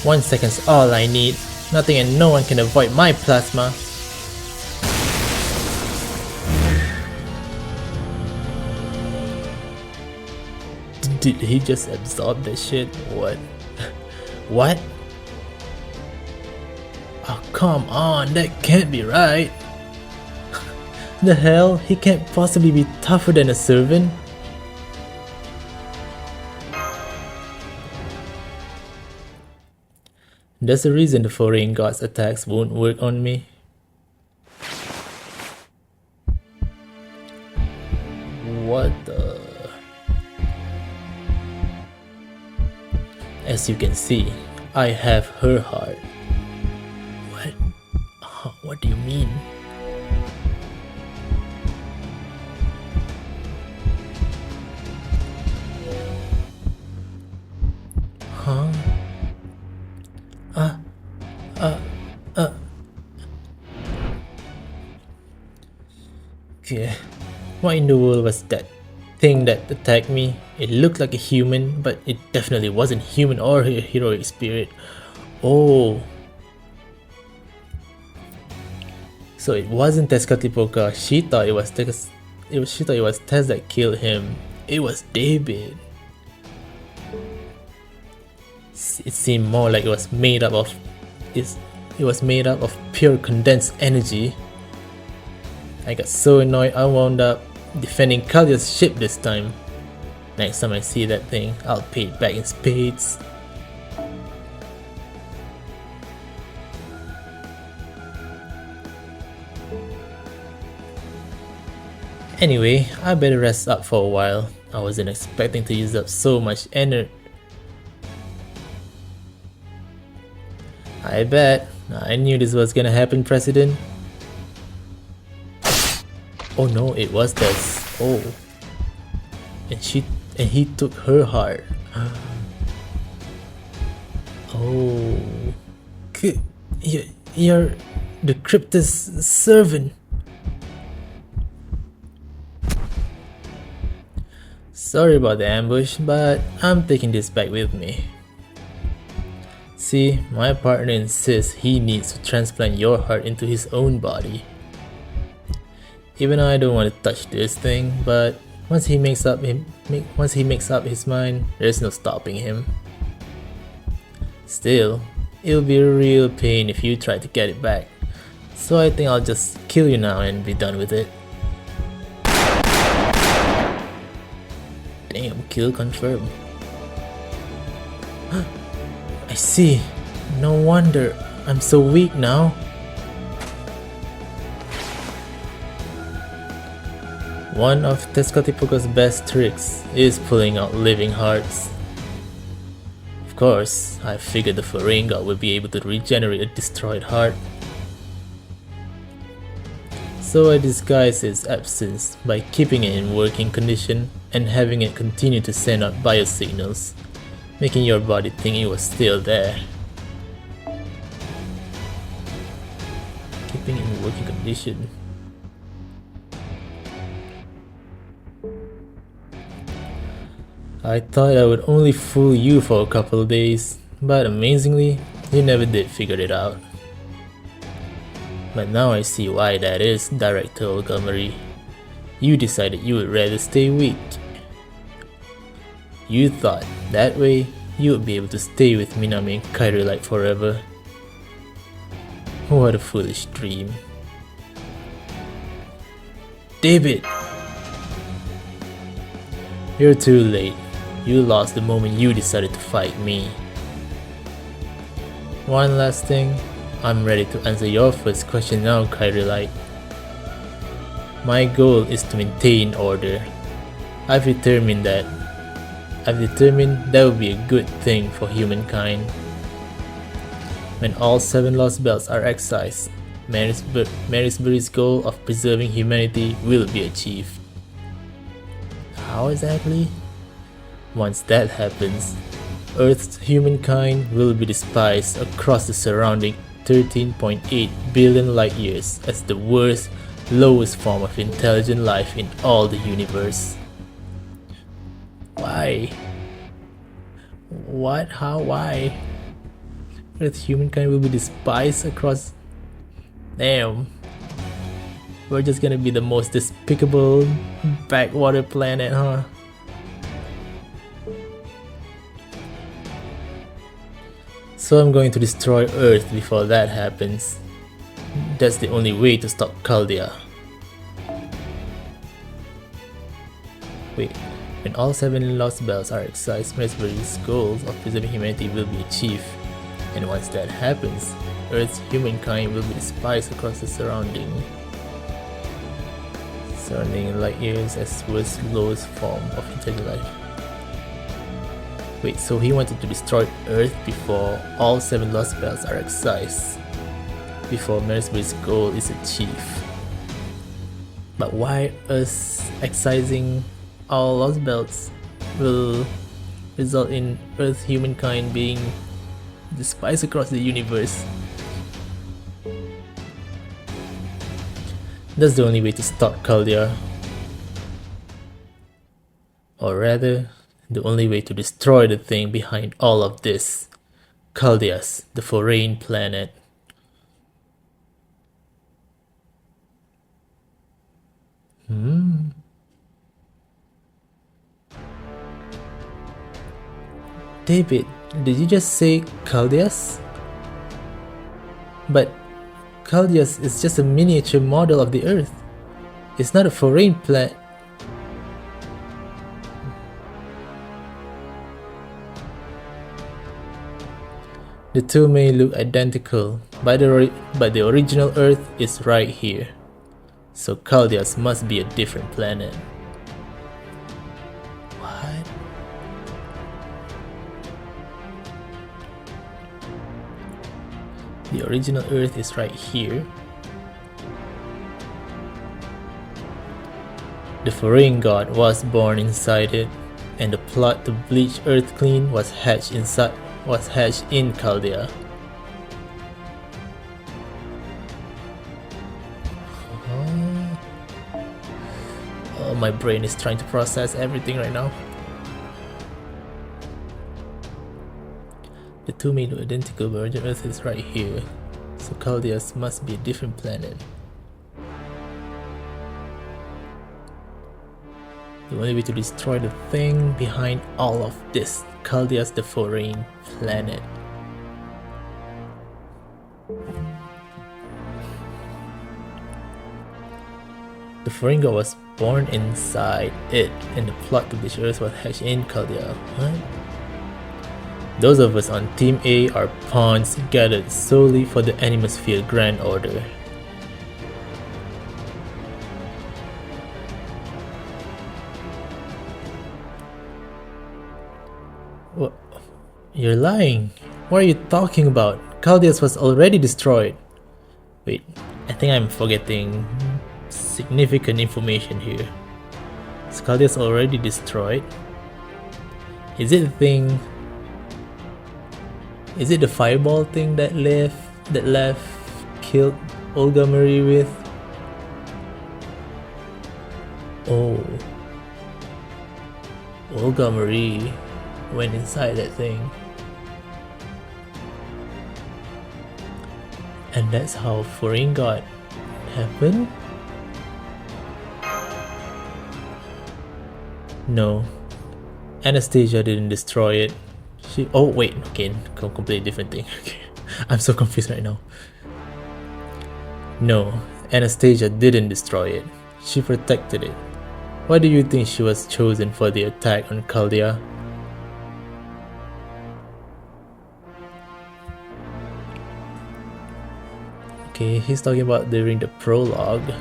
1 second's all I need. Nothing and no one can avoid my plasma. Did he just absorb that shit? What? What? Oh, come on, that can't be right. The hell? He can't possibly be tougher than a servant? There's a reason the foreign god's attacks won't work on me. What the... As you can see, I have her heart. What? What do you mean? Huh? Okay. What in the world was that thing that attacked me? It looked like a human, but it definitely wasn't human or a heroic spirit. Oh. So it wasn't Tezcatlipoca. She thought it was Tez that killed him. It was Daybit. It seemed more like it was made up of pure condensed energy. I got so annoyed I wound up defending Kalia's ship this time. Next time I see that thing, I'll pay it back in spades. Anyway, I better rest up for a while. I wasn't expecting to use up so much energy. I bet. I knew this was gonna happen, President. Oh no, it was this. Oh. And he took her heart. Oh. You're the Cryptus servant. Sorry about the ambush, but I'm taking this back with me. See, my partner insists he needs to transplant your heart into his own body. Even though I don't want to touch this thing, but once he makes up his mind, there's no stopping him. Still, it'll be a real pain if you try to get it back. So I think I'll just kill you now and be done with it. Damn, kill confirmed. I see. No wonder I'm so weak now. One of Tezcatlipoca's best tricks is pulling out living hearts. Of course, I figured the foreign god would be able to regenerate a destroyed heart. So I disguised its absence by keeping it in working condition and having it continue to send out biosignals, making your body think it was still there. Keeping it in working condition. I thought I would only fool you for a couple of days, but amazingly, you never did figure it out. But now I see why that is, Director Montgomery. You decided you would rather stay weak. You thought that way you would be able to stay with Minami and Kairylite forever. What a foolish dream. Daybit! You're too late. You lost the moment you decided to fight me. One last thing, I'm ready to answer your first question now, Kairylite. My goal is to maintain order. I've determined that would be a good thing for humankind. When all 7 Lost Belts are excised, Marisbury's goal of preserving humanity will be achieved. How exactly? Once that happens, Earth's humankind will be despised across the surrounding 13.8 billion light years as the worst, lowest form of intelligent life in all the universe. Why? What? How? Why? Earth's humankind will be despised across... Damn. We're just gonna be the most despicable backwater planet, huh? So I'm going to destroy Earth before that happens. That's the only way to stop Chaldea. Wait, when all 7 Lost Belts are excised, Marisbury's goals of preserving humanity will be achieved. And once that happens, Earth's humankind will be despised across the surrounding light years as worst, lowest form of intelligent life. Wait, so he wanted to destroy Earth before all 7 Lost Belts are excised, before Marisbury's goal is achieved. But why us excising all Lost Belts will result in Earth's humankind being despised across the universe? That's the only way to stop Chaldea. Or rather, the only way to destroy the thing behind all of this. Chaldeas, the foreign planet. Daybit, did you just say Chaldeas? But Chaldeas is just a miniature model of the Earth. It's not a foreign planet. The two may look identical, but the original Earth is right here. So Chaldeas must be a different planet. What? The original Earth is right here. The foreign god was born inside it, and the plot to bleach Earth clean was hatched in Chaldea. Oh, my brain is trying to process everything right now. The two may look identical, but original Earth is right here, so Chaldeas must be a different planet. The only way to destroy the thing behind all of this, Chaldeas the foreign planet. The foreign god was born inside it, and the plot to bleach Earth was hatched in Chaldea. What? Those of us on Team A are pawns gathered solely for the Animosphere Grand Order. What? You're lying. What are you talking about? Chaldeas was already destroyed. Wait, I think I'm forgetting significant information here. Is Chaldeas already destroyed? Is it the thing? Is it the fireball thing that killed Olga Marie with? Oh, Olga Marie went inside that thing, and that's how Foreign God happened? No, Anastasia didn't destroy it. Oh wait, okay, completely different thing. Okay. I'm so confused right now. No, Anastasia didn't destroy it. She protected it. Why do you think she was chosen for the attack on Chaldea? Okay, he's talking about during the prologue.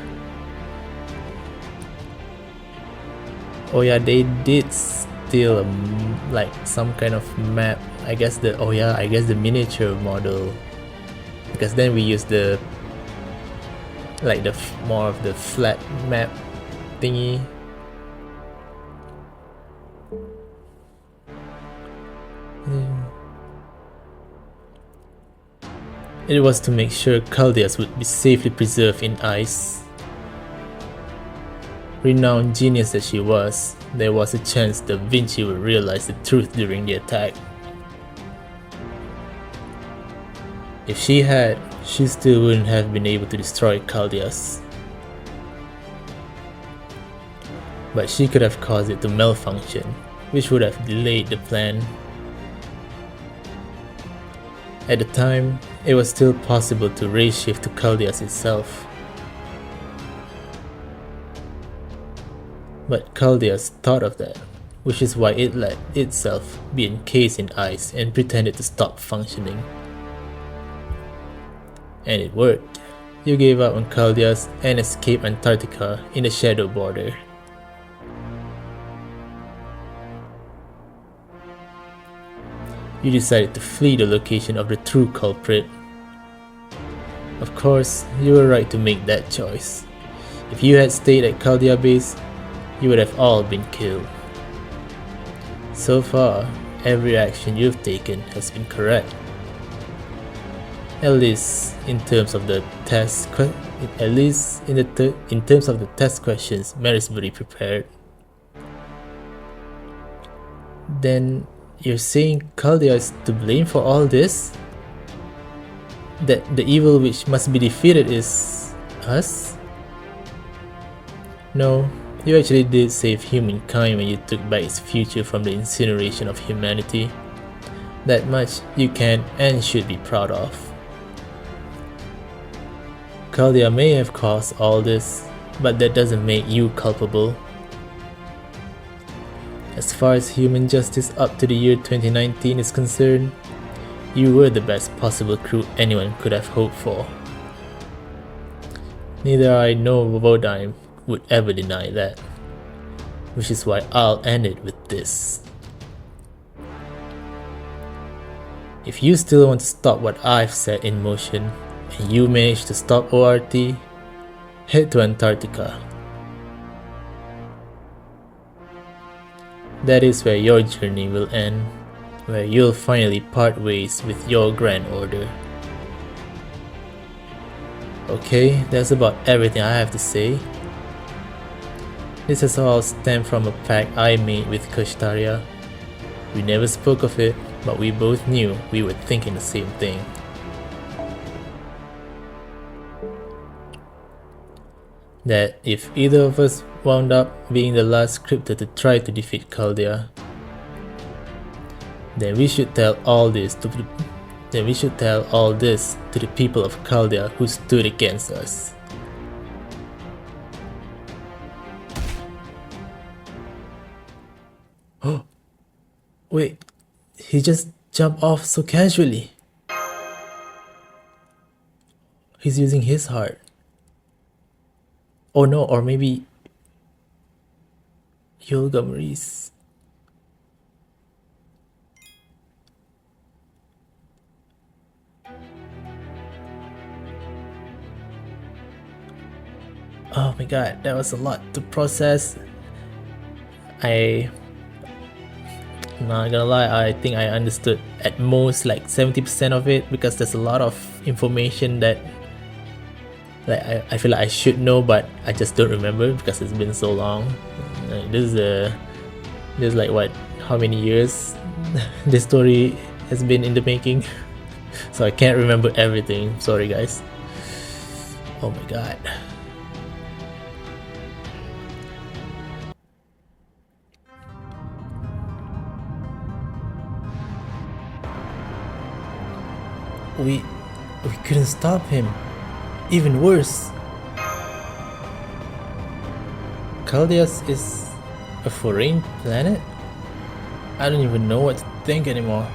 Oh yeah, they did steal like some kind of map. I guess the miniature model, because then we use the like the more of the flat map thingy. It was to make sure Chaldeas would be safely preserved in ice. Renowned genius that she was, there was a chance Da Vinci would realize the truth during the attack. If she had, she still wouldn't have been able to destroy Chaldeas. But she could have caused it to malfunction, which would have delayed the plan. At the time, it was still possible to raise shift to Chaldeas itself. But Chaldeas thought of that, which is why it let itself be encased in ice and pretended to stop functioning. And it worked. You gave up on Chaldeas and escaped Antarctica in the shadow border. You decided to flee the location of the true culprit. Of course, you were right to make that choice. If you had stayed at Chaldea base, you would have all been killed. So far, every action you've taken has been correct. At least in terms of the test questions Marisbury prepared. Then you're saying Chaldea is to blame for all this? That the evil which must be defeated is us? No, you actually did save humankind when you took back its future from the incineration of humanity. That much you can and should be proud of. Chaldea may have caused all this, but that doesn't make you culpable. As far as human justice up to the year 2019 is concerned, you were the best possible crew anyone could have hoped for. Neither I nor Vodime would ever deny that, which is why I'll end it with this. If you still want to stop what I've set in motion, and you manage to stop ORT, head to Antarctica. That is where your journey will end, where you'll finally part ways with your Grand Order. Okay, that's about everything I have to say. This has all stemmed from a pact I made with Kashtaria. We never spoke of it, but we both knew we were thinking the same thing. That if either of us wound up being the last cryptid to try to defeat Chaldea, then we should tell all this to the people of Chaldea who stood against us. Oh, wait, he just jumped off so casually. He's using his heart. Oh no, or maybe Yolga Maurice. Oh my god, that was a lot to process. I'm not gonna lie, I think I understood at most like 70% of it, because there's a lot of information that I feel like I should know, but I just don't remember because it's been so long. This is like what, how many years this story has been in the making, so I can't remember everything. Sorry guys. Oh my god. We couldn't stop him. Even worse, Chaldeas is a foreign planet? I don't even know what to think anymore.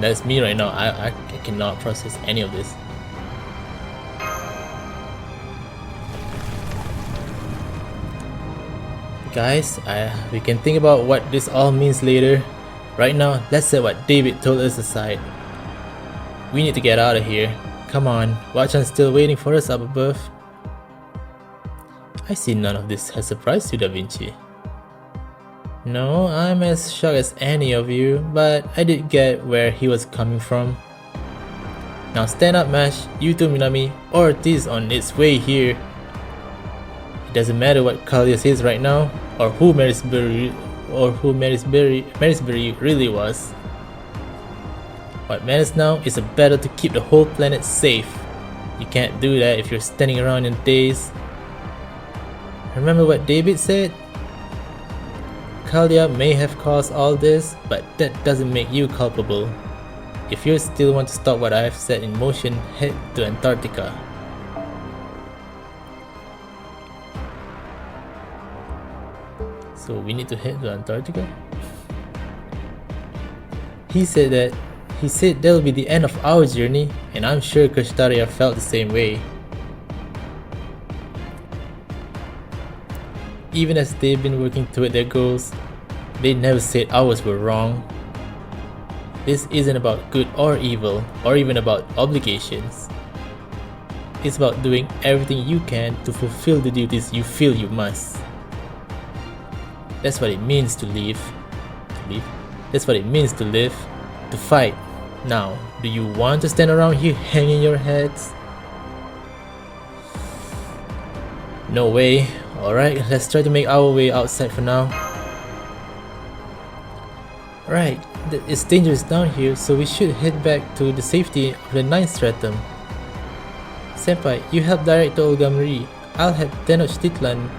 That's me right now. I cannot process any of this. Guys, we can think about what this all means later. Right now, let's set what David told us aside. We need to get out of here. Come on, Wachan's still waiting for us up above. I see none of this has surprised you, Da Vinci. No, I'm as shocked as any of you, but I did get where he was coming from. Now stand up, Mash, you two Minami, or Ortiz on its way here. It doesn't matter what Callias is right now, or who Marisbury really was. What matters now is a battle to keep the whole planet safe. You can't do that if you're standing around in a daze. Remember what Daybit said? Kalia may have caused all this, but that doesn't make you culpable. If you still want to stop what I have set in motion, head to Antarctica. So we need to head to Antarctica? He said that'll be the end of our journey, and I'm sure Kashtaria felt the same way. Even as they've been working toward their goals, they never said ours were wrong. This isn't about good or evil, or even about obligations. It's about doing everything you can to fulfill the duties you feel you must. That's what it means to live. That's what it means to live. To fight. Now, do you want to stand around here hanging your heads? No way. Alright, let's try to make our way outside for now. Right, it's dangerous down here, so we should head back to the safety of the 9th stratum. Senpai, you help direct the Olga Marie. I'll help Tenochtitlan.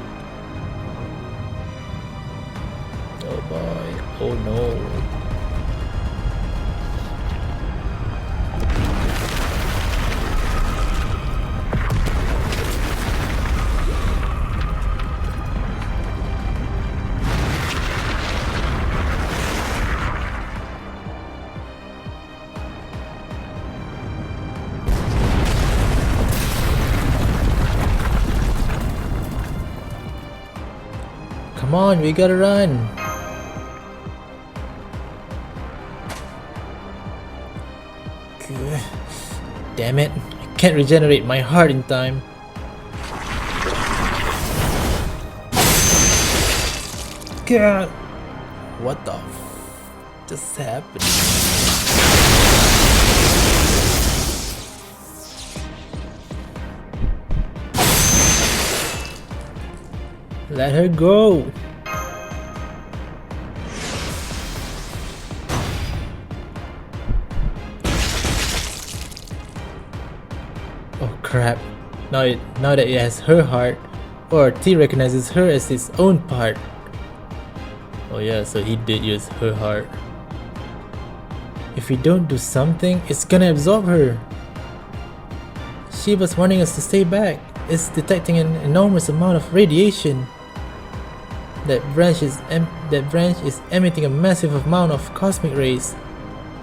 Oh boy, oh no. Come on, we gotta run! Damn it, I can't regenerate my heart in time. God, what the just happened? Let her go! Oh crap, now that it has her heart, or T recognizes her as his own part. Oh yeah, so he did use her heart. If we don't do something, it's gonna absorb her. She was warning us to stay back. It's detecting an enormous amount of radiation. That branch is emitting a massive amount of cosmic rays.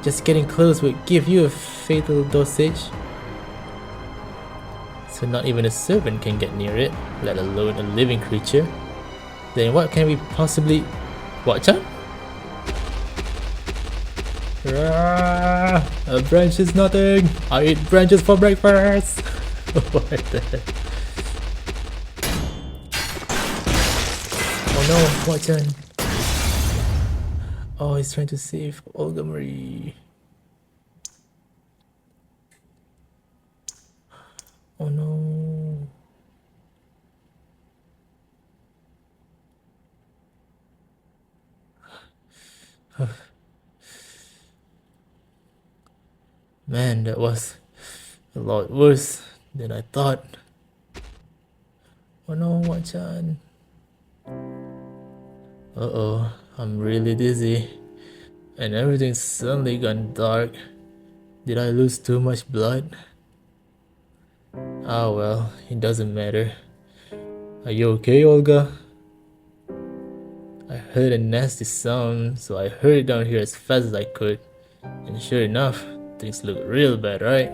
Just getting close would give you a fatal dosage. So not even a servant can get near it, let alone a living creature. Then what can we possibly... Wachan? A branch is nothing! I eat branches for breakfast! What the heck? Oh no, Wachan. Oh, he's trying to save Olga Marie. Oh no. Man, that was a lot worse than I thought. Oh no, Wachan. Uh-oh, I'm really dizzy. And everything's suddenly gone dark. Did I lose too much blood? Ah well, it doesn't matter. Are you okay, Olga? I heard a nasty sound, so I hurried down here as fast as I could. And sure enough, things look real bad, right?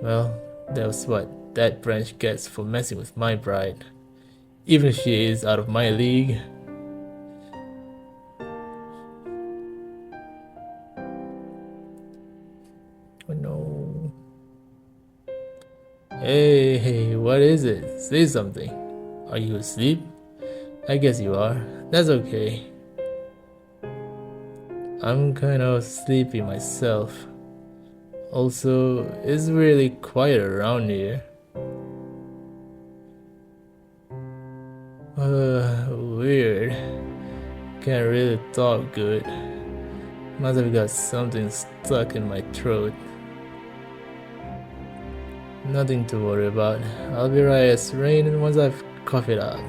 Well, that was what that branch gets for messing with my bride. even if she is out of my league. Oh no. Hey, what is it? Say something. Are you asleep? I guess you are. That's okay. I'm kind of sleepy myself. Also, it's really quiet around here. Weird. Can't really talk good. Must have got something stuck in my throat. Nothing to worry about. I'll be right as rain once I've coughed it up.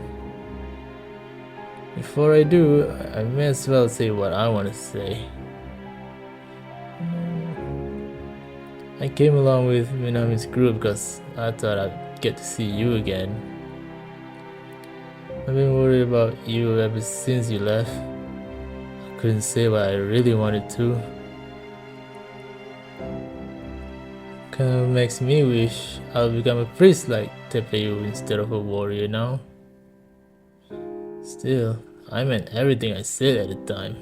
Before I do, I may as well say what I want to say. I came along with Minami's group because I thought I'd get to see you again. I've been worried about you ever since you left. I couldn't say what I really wanted to. Kinda makes me wish I'll become a priest like Tepeyu instead of a warrior now. Still, I meant everything I said at the time.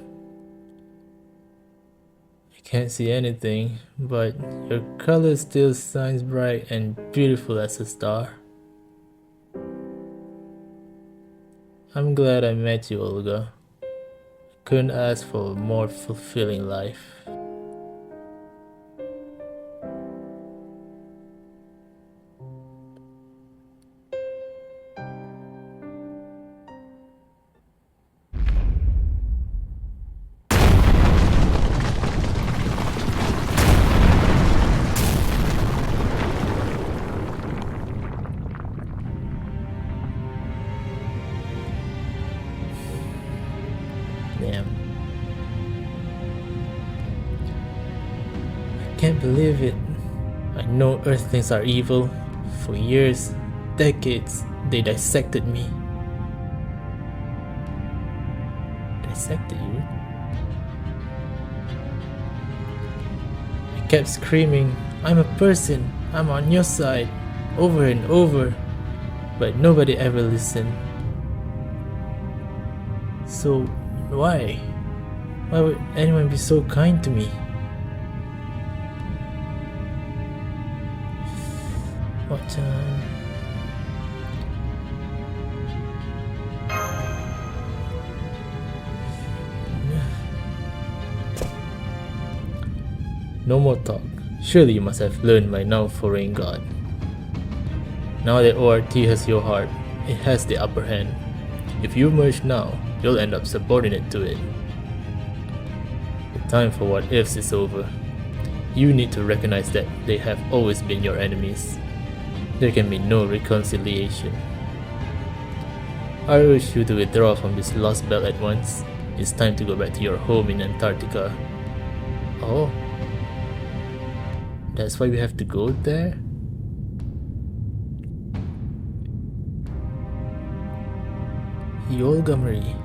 I can't see anything, but your color still shines bright and beautiful as a star. I'm glad I met you, Olga. Couldn't ask for a more fulfilling life. Damn. I can't believe it. I know Earthlings are evil. For years, decades, they dissected me. Dissected you? I kept screaming, I'm a person, I'm on your side, over and over, but nobody ever listened. So, why? Why would anyone be so kind to me? What No more talk. Surely you must have learned by now, foreign god. Now that ORT has your heart, it has the upper hand. If you merge now, you'll end up subordinate to it. The time for what ifs is over. You need to recognize that they have always been your enemies. There can be no reconciliation. I urge you to withdraw from this Lostbelt at once. It's time to go back to your home in Antarctica. Oh, that's why we have to go there? Olga Marie.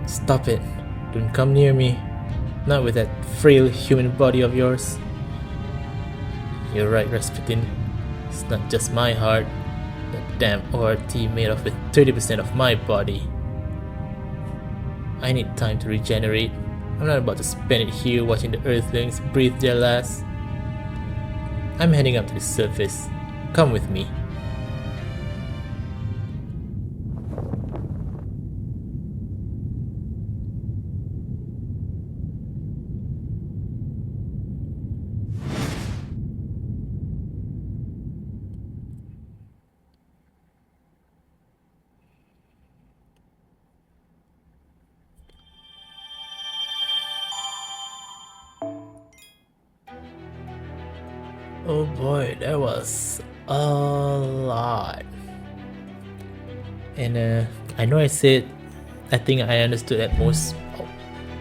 Stop it. Don't come near me. Not with that frail human body of yours. You're right, Rasputin. It's not just my heart. That damn ORT made off with 30% of my body. I need time to regenerate. I'm not about to spend it here watching the Earthlings breathe their last. I'm heading up to the surface. Come with me. Oh boy, that was a lot. And I know I said I think I understood at most.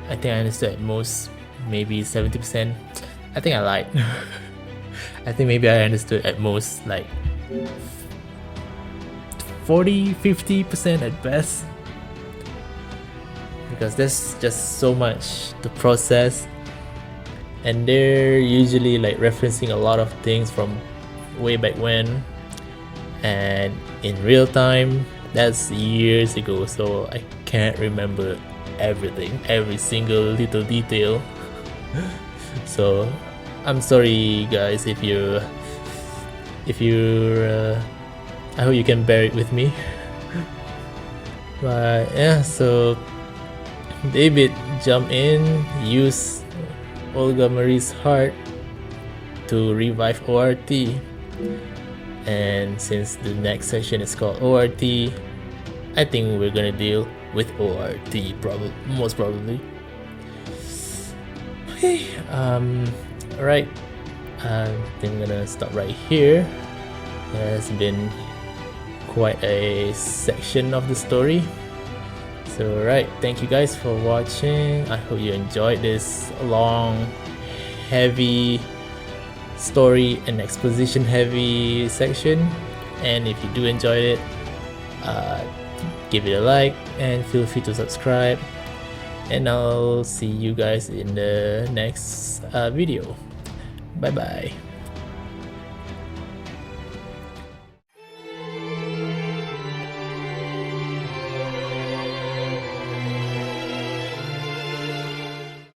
I think I understood at most maybe 70%. I think I lied. I think maybe I understood at most like 40-50% at best, because there's just so much to process, and they're usually like referencing a lot of things from way back when, and in real time that's years ago, so I can't remember everything, every single little detail. So I'm sorry guys if you're I hope you can bear it with me. But yeah, so Daybit jumped in, used Olga Marie's heart to revive ORT, and since the next session is called ORT, I think we're gonna deal with ORT most probably. Okay, alright, I think I'm gonna stop right here. It has been quite a section of the story. So right, thank you guys for watching. I hope you enjoyed this long, heavy story and exposition heavy section, and if you do enjoy it, give it a like and feel free to subscribe, and I'll see you guys in the next video. Bye bye.